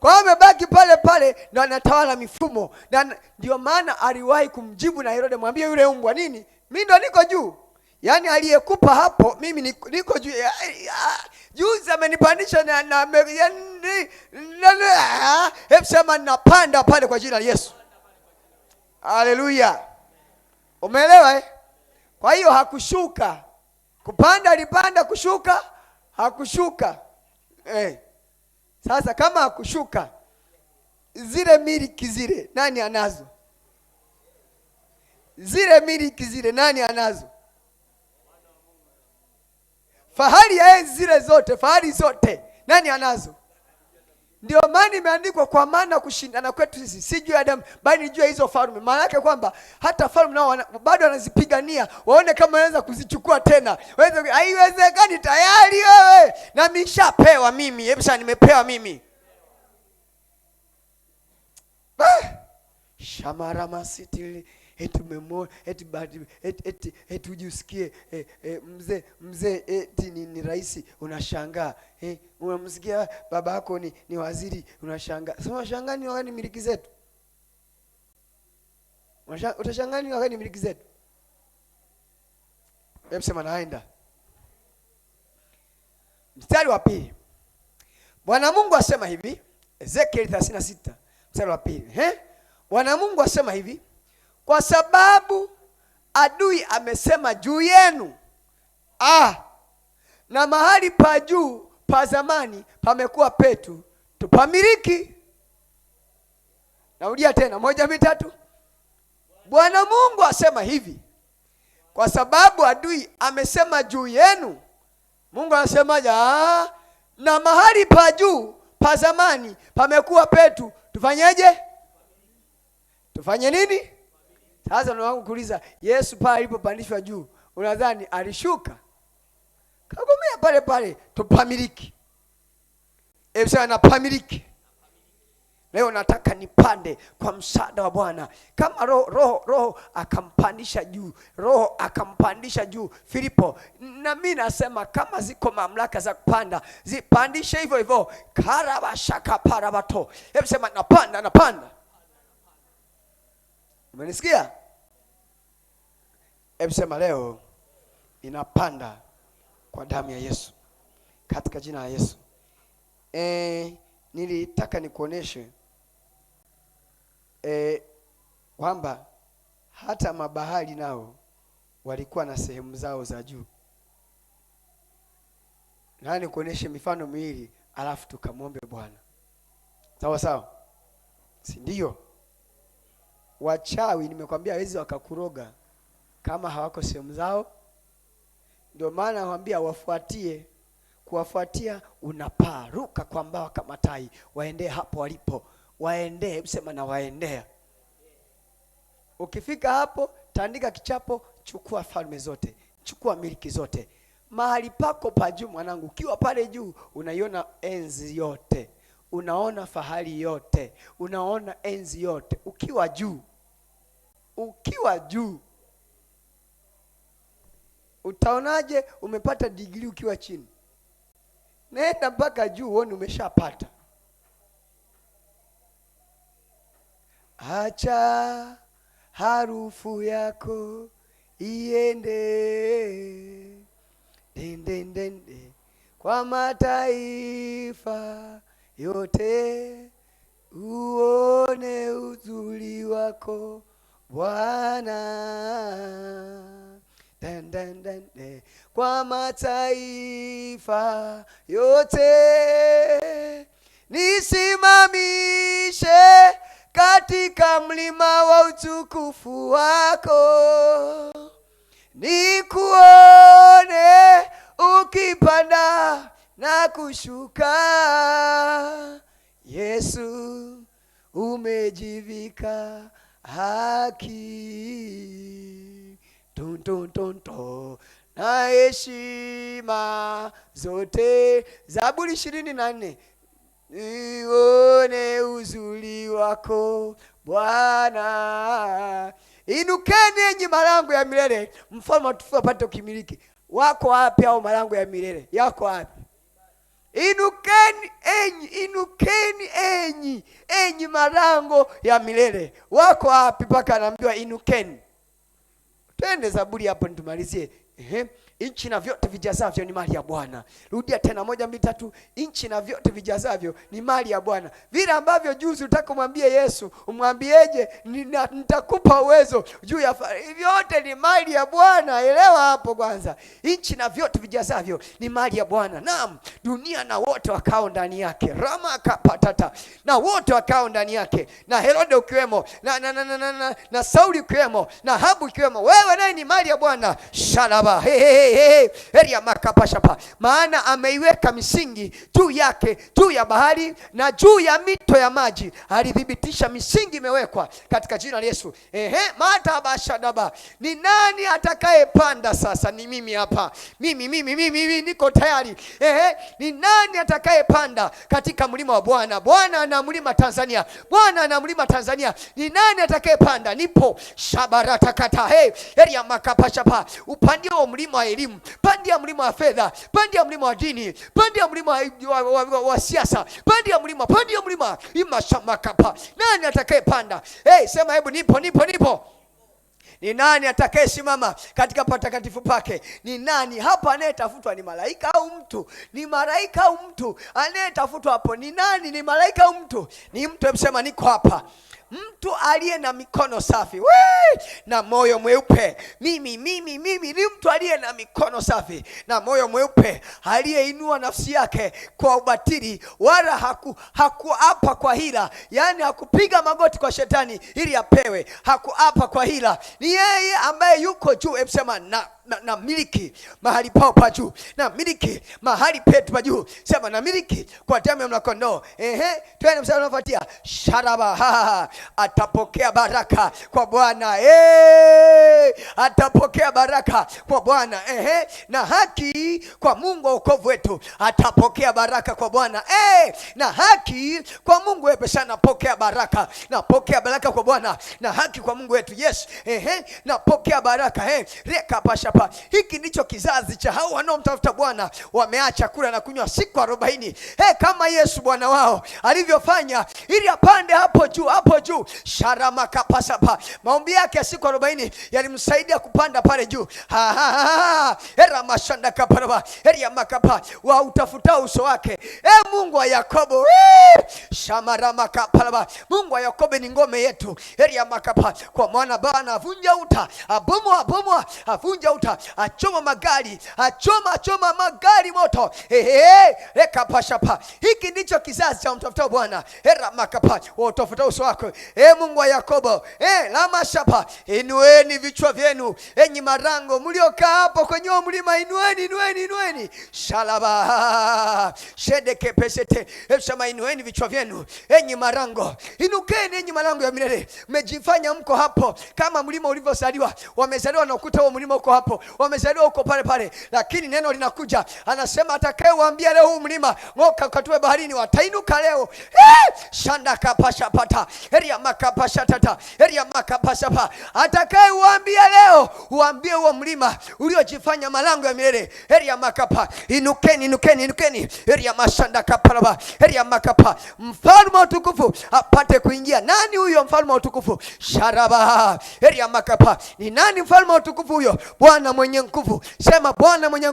Speaker 1: Kwa hiyo amebaki pale pale na anatawala mifumo. Na ndio maana aliwahi kumjibu na Herode, mwambie yule umbwa nini? Mimi ndo niko juu. Yaani aliyekupa hapo, mimi niko juu. Juzi amenipandisha na hebu sema napanda pale kwa jina la Yesu. Haleluya. Umeelewa eh? Kwa hiyo hakushuka. Kupanda alipanda, kushuka hakushuka. Sasa kama hakushuka, zile miliki zile nani anazo? Zile miliki zile nani anazo? Fahari ya enzi zile zote, fahari zote nani anazo? Ndio maana imeandikwa, kwa maana kushindana kwetu sisi si juu ya damu bali juu ya hizo falme. Maana yake kwamba hata falme nao bado wanazipigania, waone kama wanaweza kuzichukua tena. Haiwezekani, tayari wewe na nimeshapewa mimi. Hebu sasa nimepewa mimi. Shamara masitili eti memo eti badi eti ujusikie mzee eti ni rais, unashangaa unamsikia baba yako ni waziri, unashangaa. Sasa unashangaa ni wakati miliki zetu. Utashangaa ni wakati miliki zetu. Hebu sema naenda. Mstari wa pili. Bwana Mungu asema hivi, Ezekiel 36 mstari wa pili. Bwana Mungu asema hivi, kwa sababu adui amesema juu yenu, na mahali pa juu pa zamani pamekuwa petu, tupamiliki. Narudia tena, 1 2 3. Bwana Mungu asema hivi, kwa sababu adui amesema juu yenu. Mungu anasemaje? Na mahali pa juu pa zamani pamekuwa petu, tufanyeje? Tufanye nini? Sasa nawangu kuuliza, Yesu pale alipopandishwa juu, unadhani alishuka? Kagomea pale pale, tupamiliki. Sasa napamiliki. Leo nataka nipande kwa msaada wa Bwana. Kama roho akampandisha juu, roho akampandisha juu Filipo, na mimi nasema kama ziko mamlaka za kupanda, zipandishe hivyo hivyo. Karabashaka parabato. Hebu sema napanda. Umenisikia? Hebu sema leo inapanda kwa damu ya Yesu, katika jina la Yesu. Nilitaka nikuoneshe kwamba hata mabahari nao walikuwa na sehemu zao za juu. Na nikuoneshe mifano miwili alafu tukamwombe Bwana. Sawa sawa? Si ndio? Wachawi nimekwambia hawezi wakakuroga kama hawako sehemu zao. Ndio maana nakwambia wafuatie. Kuwafuatia unapaa, ruka kwa mbawa kama tai, waendee hapo walipo. Waendee, hebu sema na waendea. Ukifika hapo, tandika kichapo, chukua falme zote, chukua miliki zote. Mahali pako pa juu mwanangu, ukiwa pale juu unaiona enzi yote, unaona fahari yote, unaona enzi yote ukiwa juu. Ukiwa juu. Utaonaje umepata degree ukiwa chini? Nenda mpaka juu uone umeshapata. Acha harufu yako iende dende kwa mataifa yote, uone uzuri wako Bwana. Dende kwa mataifa yote, nisimamishe katika mlima wa utukufu wako, nikuone ukipanda na kushuka. Yesu umejivika haki, tonto na heshima zote. Zaburi 24. Nione uzuri wako Bwana. Inukeni enyi malango ya milele, mfalme wa utukufu apate ukimiliki. Wako wapi hao malango ya milele? Yako wapi? Inukeni enyi malango ya milele. Wako wapi? Mpaka anaambiwa inukeni. Twende Zaburi hapo nitumalizie. Nchi na vyote vijazavyo ni mali ya Bwana. Rudia tena 1, 2, 3. Nchi na vyote vijazavyo ni mali ya Bwana. Vile ambavyo juzi utakomwambia Yesu, umwambieje? Nitakupa uwezo juu ya vyote ni mali ya Bwana. Elewa hapo kwanza. Nchi na vyote vijazavyo ni mali ya Bwana. Naam, dunia na wote wakao ndani yake. Rama kapatata. Na wote wakao ndani yake. Na Herode ukiwemo, na Sauli ukiwemo, na Ahabu ukiwemo. Wewe naye ni mali ya Bwana. Shalaba. Eria makapashapa. Maana ameiweka misingi juu yake, juu ya bahari na juu ya mito ya maji. Alithibitisha misingi imewekwa katika jina la Yesu. Matabashadaba. Ni nani atakayepanda sasa? Ni mimi hapa. Mimi niko tayari. Ni nani atakayepanda katika mlima wa Bwana? Bwana ana mlima Tanzania. Bwana ana mlima Tanzania. Ni nani atakayepanda? Nipo. Shabaratakata. Eria makapashapa. Upandio mlima wa elimu, pandia mlima wa fedha, pandia mlima wa dini, pandia mlima wa siasa, pandia mlima imashamakapa. Nani atakayepanda? Sema hebu nipo. Ni nani atakayesimama katika patakatifu pake? Ni nani hapa anayetafutwa? Ni malaika au mtu? Ni malaika au mtu anayetafutwa hapo? Ni nani? Ni malaika au mtu? Ni mtu. Hebu sema niko hapa. Mtu aliye na mikono safi na moyo mweupe. Mimi ni mtu aliye na mikono safi na moyo mweupe, aliyeinua nafsi yake kwa ubatili, wala hakuapa kwa hila. Yani hakupiga magoti kwa shetani ili apewe. Hakuapa kwa hila. Ni yeye ambaye yuko juu. Hebu sema na miliki mahali pao pa juu, na miliki mahali petu pa juu. Sema na miliki kwa damu ya mwanakondoo. Twende mstari unaofuatia. Sharaba. Atapokea baraka kwa Bwana. Atapokea baraka kwa Bwana. Na haki kwa Mungu wa wokovu wetu. Atapokea baraka kwa Bwana. Na haki kwa Mungu wetu. Sana pokea baraka. Napokea baraka kwa Bwana na haki kwa Mungu wetu. Yes. Napokea baraka. Reka pasha. Hiki ndicho kizazi cha hao wanaomtafuta Bwana. Wameacha kula na kunywa siku 40. Kama Yesu Bwana wao alivyofanya ili apande hapo juu. Sharama kapasapa. Maombi yake ya siku 40 yalimsaidia kupanda pale juu. Era mashanda kaparaba. Eria makapa. Wa utafuta uso wake. Mungu wa Yakobo. Shamarama kaparaba. Mungu wa Yakobo ni ngome yetu. Eria makapa. Kwa maana Bwana avunja uta, abomoa, avunja uta, achoma magari, achoma magari moto. Reka pashapa. Hiki ndicho kizazi cha mtafuta Bwana. Era makapa. Wa utafuta uso wake. Mungu wa Yakobo. Lama shapa. Inueni vichwa vyenu enyi marango mliokaa hapo kwenye mlima. Inueni. Shalaba. Shedeke pesete. Sema inueni vichwa vyenu enyi marango. Inukeni enyi marango ya milele. Mmejifanya mko hapo kama mlima ulivyozaliwa. Wamezaliwa na ukuta wa mlima uko hapo. Wamezaliwa uko pale. Lakini neno linakuja. Anasema atakayewaambia leo huu mlima ng'oka ukatue baharini, watainuka leo. Shanda kapasha pata. Eria makapasha tata. Eria makapasha pa. Atakayewaambia leo, uambie huo mlima uliojifanya malango ya milele. Eria makapa. Inukeni. Eria mashanda kapalaba. Eria makapa. Mfalme wa utukufu apate kuingia. Nani huyo mfalme wa utukufu? Sharaba. Eria makapa. Ni nani mfalme wa utukufu huyo? Bwana mwenye nguvu. Sema Bwana mwenye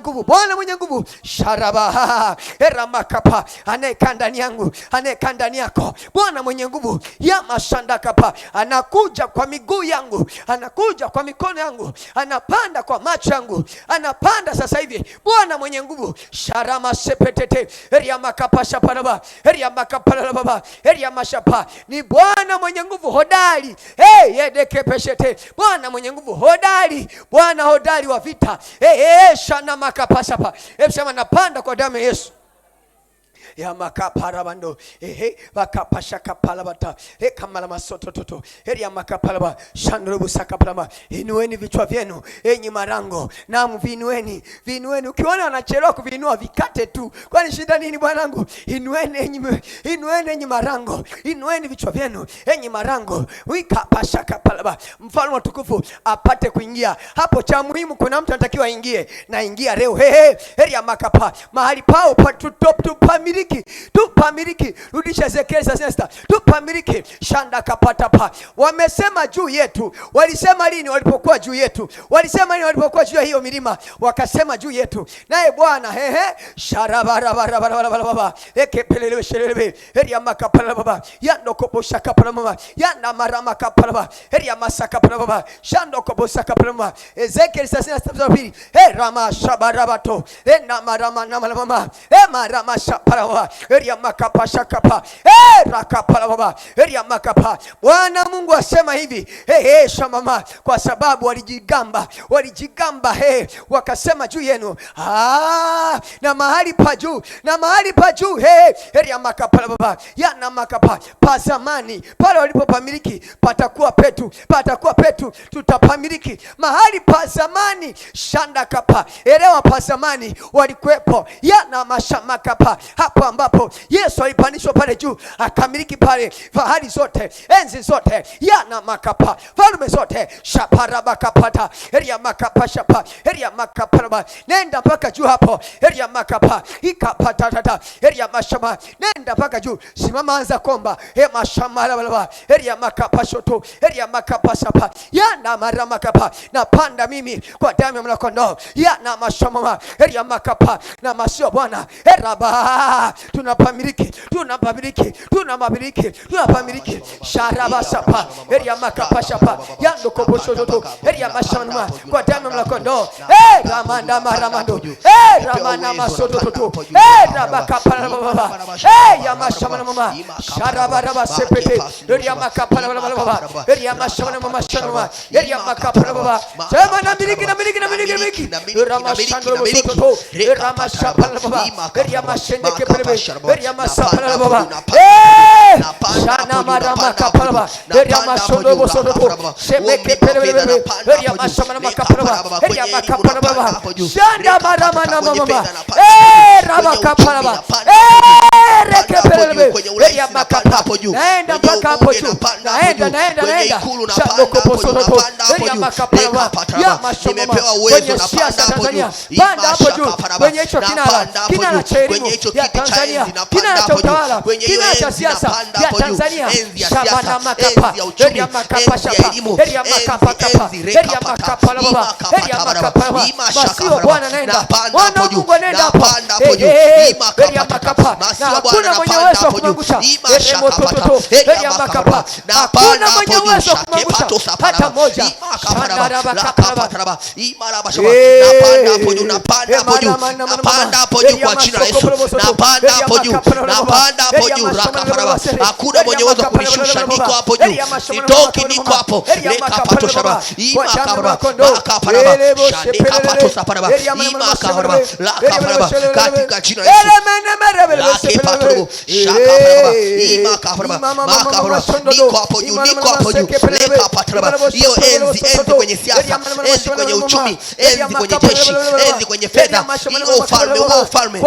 Speaker 1: nguvu. Sharaba. Era makapa. Anayekaa ndani yangu, anayekaa ndani yako. Bwana mwenye nguvu ya mashanda kapa. Anakuja kwa miguu yangu, anakuja kwa mikono yangu, anapanda kwa macho yangu, anapanda sasa hivi. Bwana mwenye nguvu. Sharama sepetete. Eria makapa shaparaba. Eria makapa baba. Eria mashapa. Ni Bwana mwenye nguvu hodari. Yedeke peshete. Bwana mwenye nguvu hodari. Bwana hodari wa vita. Shana makapa shapa. Sema napanda kwa damu ya Yesu. ya makaparabando vakapasha kapalabata kamala masotototo ya makapalaba shandrobu sakapalaba. Inueni vichwa vyenu enyi marango, naam viinueni, viinueni. Ukiona wanachelewa kuviinua vikate tu, kwani shida nini bwanangu? Inueni enyi marango, inueni vichwa vyenu enyi marango. Vikapasha kapalaba, mfalme wa tukufu apate kuingia hapo. Cha muhimu, kuna mtu anatakiwa aingie, na ingia leo. Ya makapa mahali pao tupamiliki. Rudisha Ezekiel 36, tupamiliki. Shanda kapata pa. Wamesema juu yetu. Walisema lini walipokuwa juu yetu? Walisema lini walipokuwa juu ya hiyo milima? Wakasema juu yetu. Naye Bwana sharabarabarabarabarabara ekepelelewe shelelewe ya makapala baba yando koposha kapala mama yanda marama kapala baba ya masaka kapala baba shando koposha kapala mama. Ezekiel 36 rama shabarabato na marama na mama marama shapala baba ya makapasha kapa rakapala baba ya makapa. Bwana Mungu asema hivi shamama, kwa sababu walijigamba wakasema juu yenu na mahali pa juu ya makapala baba yana makapa pa zamani pale walipopamiliki patakuwa petu, tutapamiliki mahali pa zamani. Shanda kapa elewa, pa zamani walikuwepo yana mashamakapa, hapo ambapo Yesu alipandishwa pale juu akamiliki pale fahari zote, enzi zote, yana makapa, falme zote. Shaparaba kapata eria makapa shapa eria makapa, nenda mpaka juu hapo eria makapa ikapata tata eria mashama, nenda mpaka juu. Simama, anza komba mashama la eria makapa shoto eria makapa shapa yana marama kapa. Napanda mimi kwa damu ya mwanakondoo yana mashama eria makapa na masio Bwana eraba, tunapamiliki sharaba shapa eria makapa shapa yando kobosho toto eria mashama kwa damu ya mwanakondoo ramanda maramando ramana masoto toto rabakapa baba ya mashama mama sharaba sepete eria makapa baba eria mashama mama sharaba eria makapa baba sema na miliki ramashando toto ramashapa baba eria mashende kepelebe eria masapa baba shana marama kapala eria mashondo bosoto semeke pelebe eria mashama makapa baba eria makapa baba shanda marama na mama raba kapala baba rekepelebe eria makapa naenda mpaka hapo juu, naenda shando koposoto eria makapa baba ya mashoma kwenye siasa Tanzania, panda hapo juu kwenye hicho kinara cha elimu ya Tanzania, kinara cha utawala, kinara cha siasa ya Tanzania. Shabana makapa eria makapa shapa eria makapa kapa eria makapa baba eria makapa baba masio Bwana, naenda Bwana Mungu, nenda hapa eria makapa na hakuna mwenye uwezo wa kumangusha moto eria makapa, hakuna mwenye uwezo wa kumangusha hata moja. Shandaraba kapaba napanda hapo juu kwa jina la Yesu, napanda hapo juu rakaparaba, hakuna mwenye uwezo kunishusha, niko hapo juu, sitoki, niko hapo rekapato shaba imakaparaba shandikapato saparaba imakaparaba lakaparaba katika jina la Yesu lakepato shakaparaba imakaparaba makaparaba, niko hapo juu lekapataraba. Hiyo enzi kwenye siasa, enzi kwenye uchumi, enzi kwenye jeshi, enzi kwenye fedha, hiyo ufalme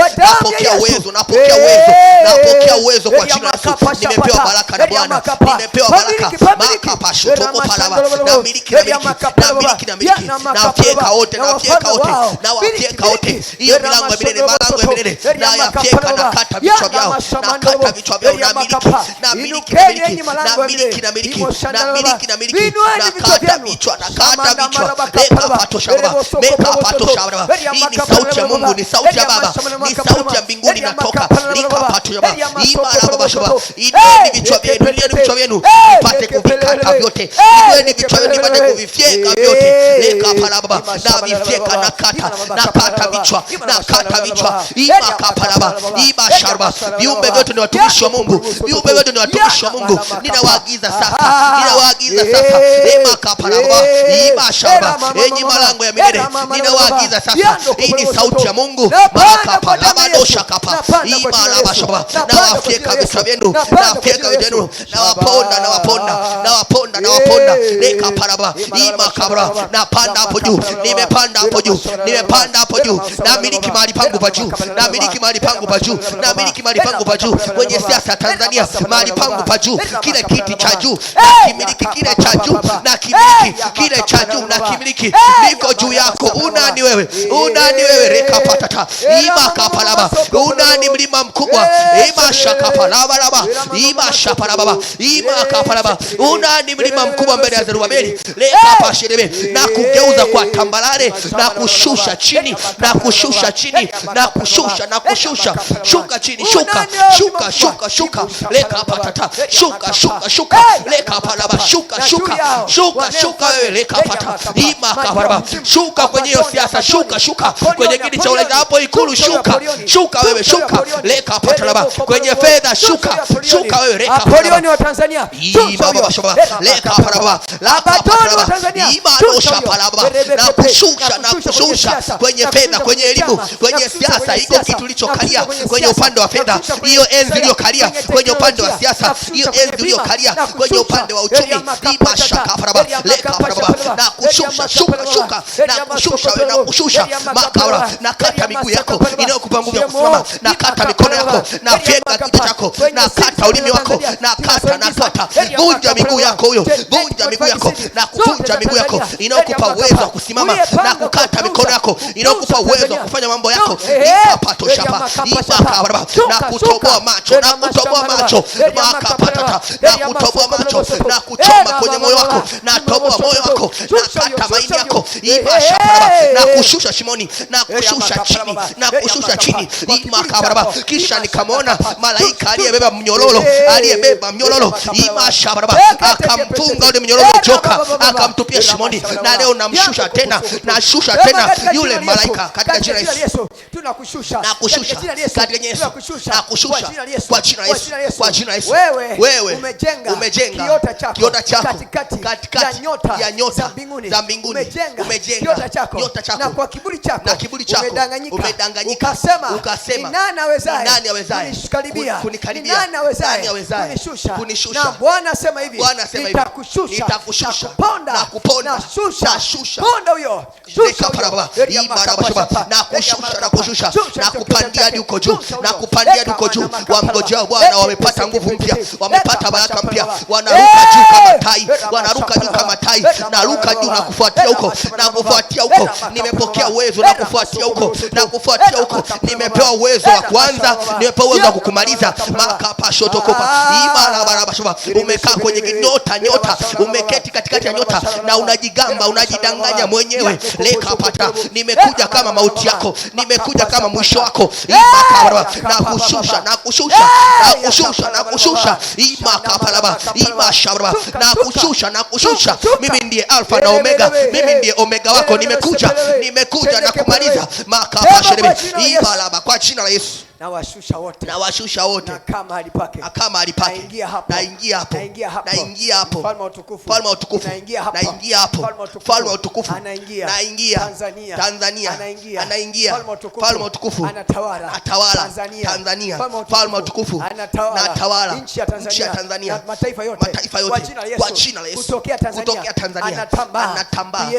Speaker 1: napokea uwezo kwa jina la Yesu. Nimepewa baraka na Bwana, nimepewa baraka makapa shotoko palaba na miliki na fieka wote hiyo milango ya milele na yafieka na kata vichwa vyao na miliki na kata vichwa pato shaba meka pato shaba. Hii ni sauti ya Mungu, ni sauti ya Baba, ni sauti ya mbinguni inatoka pato shaba imara baba shaba. Inueni vichwa vyenu ipate kuvikata vyote, inueni vichwa vyenu ipate kuvifyeka vyote leka palaba
Speaker 3: baba, na vifyeka na kata vichwa, na kata vichwa. Imakaparaba, ibasharaba. Viumbe vyote ni watumishi wa Mungu, viumbe vyote ni watumishi wa Mungu. Ninawaagiza sasa, ninawaagiza sasa. Imakaparaba, ibasharaba. Enyi malango ya milele, ninawaagiza sasa. Hii ni sauti ya Mungu. Makaparaba dosha kapa. Imalabashaba. Na wafyeka vichwa vyenu, na wafyeka vichwa vyenu, na waponda, na waponda, na waponda, na waponda. Lekaparaba, imakabra. Na panda hapo juu, nimepanda hapo juu, nimepanda hapo juu. Na miliki mahali pangu pa juu, na miliki mahali pangu pa juu, na miliki mahali pangu pa juu. Kwenye siasa Tanzania, mahali pangu pa juu, kile kiti cha juu na kimiliki, kile cha juu na kimiliki, kile cha juu na kimiliki. Niko juu yako. Unani wewe? Unani wewe? Rekapatata, imakapalaba. Unani mlima mkubwa? Imashakapalaba laba, imashapalaba, imakapalaba. Unani mlima mkubwa mbele ya Zerubabeli? Rekapashirebe. Na kugeuza kwa tambalale, na kushusha chini, na kushusha chini, na kushusha, na kushusha. Shuka chini, shuka, shuka, shuka, shuka. Lekapatata, shuka, shuka, shuka. Lekapalaba, shuka, shuka, shuka, shuka wewe. Lekapata, imakapalaba. Shuka kwenye hiyo siasa, shuka, shuka kwenye kiti cha urais hapo Ikulu, shuka, shuka wewe, shuka. Lekapatala kwenye fedha, shuka, shuka wewe. Lekapatala
Speaker 1: wa Tanzania,
Speaker 3: lekapatala, lekapatala, imadosha palaba. Na kushusha, na kushusha kwenye fedha, kwenye elimu, kwenye siasa. Iko kitu ulichokalia kwenye upande wa fedha, hiyo enzi iliyokalia kwenye upande wa siasa, hiyo enzi iliyokalia kwenye upande wa uchumi. Imashakapalaba, lekapalaba. Na kushusha, shuka, shuka, na kushusha wewe, na kushusha makabra. Na kata miguu yako inayokupa nguvu ya kusimama, na kata mikono yako, na fyenga kichwa chako, na kata ulimi wako, na kata, na kata. Vunja miguu yako huyo, vunja miguu yako, na kuvunja miguu yako inayokupa uwezo wa kusimama, na kukata mikono yako inayokupa uwezo wa kufanya mambo yako. Ikapato shapa, imakabaraba. Na kutoboa macho, na kutoboa macho, makapatata. Na kutoboa macho, na kuchoma kwenye moyo wako, na toboa moyo wako, na kata maini yako. Imashapa, na kushusha shimoni, na kushusha chini, na kushusha chini. Imakabaraba. Kisha nikamwona malaika aliyebeba mnyororo, aliyebeba mnyororo. Imashapa, akamfunga ule mnyororo joka, akamtupia shimoni. Na leo namshusha tena, nashusha tena yule malaika katika jina la Yesu.
Speaker 1: Tunakushusha,
Speaker 3: na kushusha katika Yesu, na kushusha kwa jina la Yesu, kwa jina la Yesu. Wewe umejenga kiota chako katikati ya nyota za mbinguni, umejenga kiota chako,
Speaker 1: na kwa kiburi chako
Speaker 3: umedanganyika, ukasema
Speaker 1: ni nani awezaye kunikaribia, nani awezaye kunishusha. Na Bwana asema hivi, nitakushusha na kuponda, na shusha ponda huyo, shusha na kushusha, na kushusha, na kupandia hadi uko juu, na kupandia hadi uko juu. Wamngojea Bwana wamepata nguvu mpya, wamepata baraka mpya, wanaruka juu kama tai, wanaruka juu kama tai. Naruka juu na kufuatia huko, na kufuatia huko. Nimepokea uwezo na kufuatia huko, na kufuatia huko. Nimepewa uwezo wa kuanza, nimepewa uwezo wa kukumaliza. Makapasho tokopa, ibarabara. Umekaa kwenye nyota, umeketi katikati ya nyota, na unajigamba, unajidanganya mwenyewe. Lekapata, nimekuja kama mauti yako, nimekuja kama mwisho wako. Na kushusha, na kushusha, na kushusha, na kushusha. Imakapalaba, imasharaba. Na kushusha, na kushusha. Mimi ndiye Alfa na Omega, mimi ndiye Omega wako. Nimekuja na kumaliza. Makapashirebe, ibalaba kwa jina la Yesu. Na washusha wote,
Speaker 3: na
Speaker 1: kama alipake,
Speaker 3: naingia hapo,
Speaker 1: mfalme wa utukufu,
Speaker 3: naingia hapo, mfalme wa utukufu, naingia Tanzania, mfalme wa utukufu, anatawala Tanzania, mfalme wa utukufu, anatawala nchi ya Tanzania, mataifa yote kwa jina la Yesu. Kutokea Tanzania anatambaa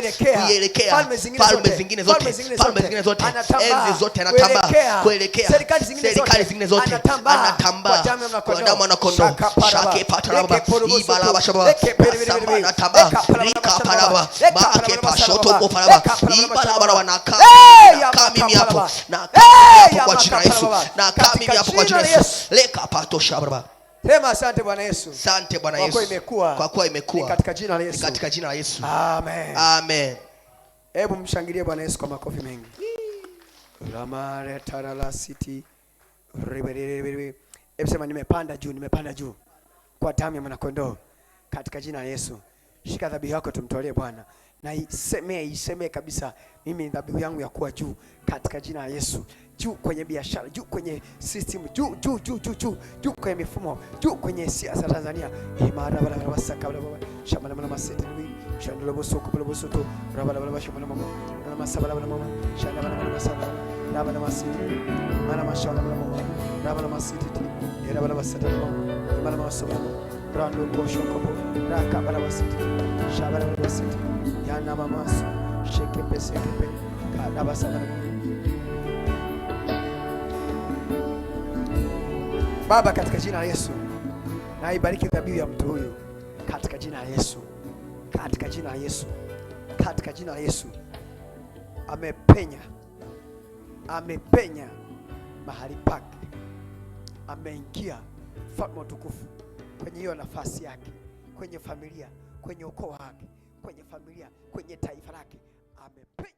Speaker 3: kuelekea falme zingine zote, enzi zote anatambaa kuelekea serikali zingine zote, anatambaa kwa damu ya kondoo. Shake patalaba, ibalaba shaba, samba anatambaa, rika palaba, maake pashoto kwa palaba, ibalaba wanaka. Na mimi hapo, na mimi hapo kwa jina la Yesu, na mimi hapo kwa jina la Yesu. Leka pato shaba.
Speaker 1: Sema asante Bwana Yesu.
Speaker 3: Asante Bwana Yesu. Kwa kuwa imekuwa.
Speaker 1: Katika jina la Yesu.
Speaker 3: Katika jina la Yesu.
Speaker 1: Amen.
Speaker 3: Amen.
Speaker 1: Hebu mshangilie Bwana Yesu kwa makofi mengi. Lamare tarala city. Hebu sema nimepanda juu kwa damu ya mwana kondoo katika jina la Yesu. Shika dhabihu yako tumtolee Bwana. na isemee kabisa, mimi dhabihu yangu ya kuwa juu katika jina la Yesu. Juu kwenye biashara, juu kwenye system, juu kwenye mifumo, juu kwenye siasa za Tanzania. Imara bala bala wasaka bala bala shamana bala masete ni shandolo bosoko bala bosoto bala bala shamana mama na masabala bala mama shanda bala masaba na bala masete mana mashala bala mama na bala masete era bala basata bala bala masaba rando kosho kopo raka bala basete shabala bala basete yana mama sheke pese kepe kada basaba. Baba, katika jina la Yesu, na ibariki dhabihu ya mtu huyu katika jina la Yesu, katika jina la Yesu, katika jina la Yesu. Amepenya mahali pake, ameingia mfalme wa utukufu kwenye hiyo nafasi yake, kwenye familia, kwenye ukoo wake, kwenye familia, kwenye taifa lake, amepenya.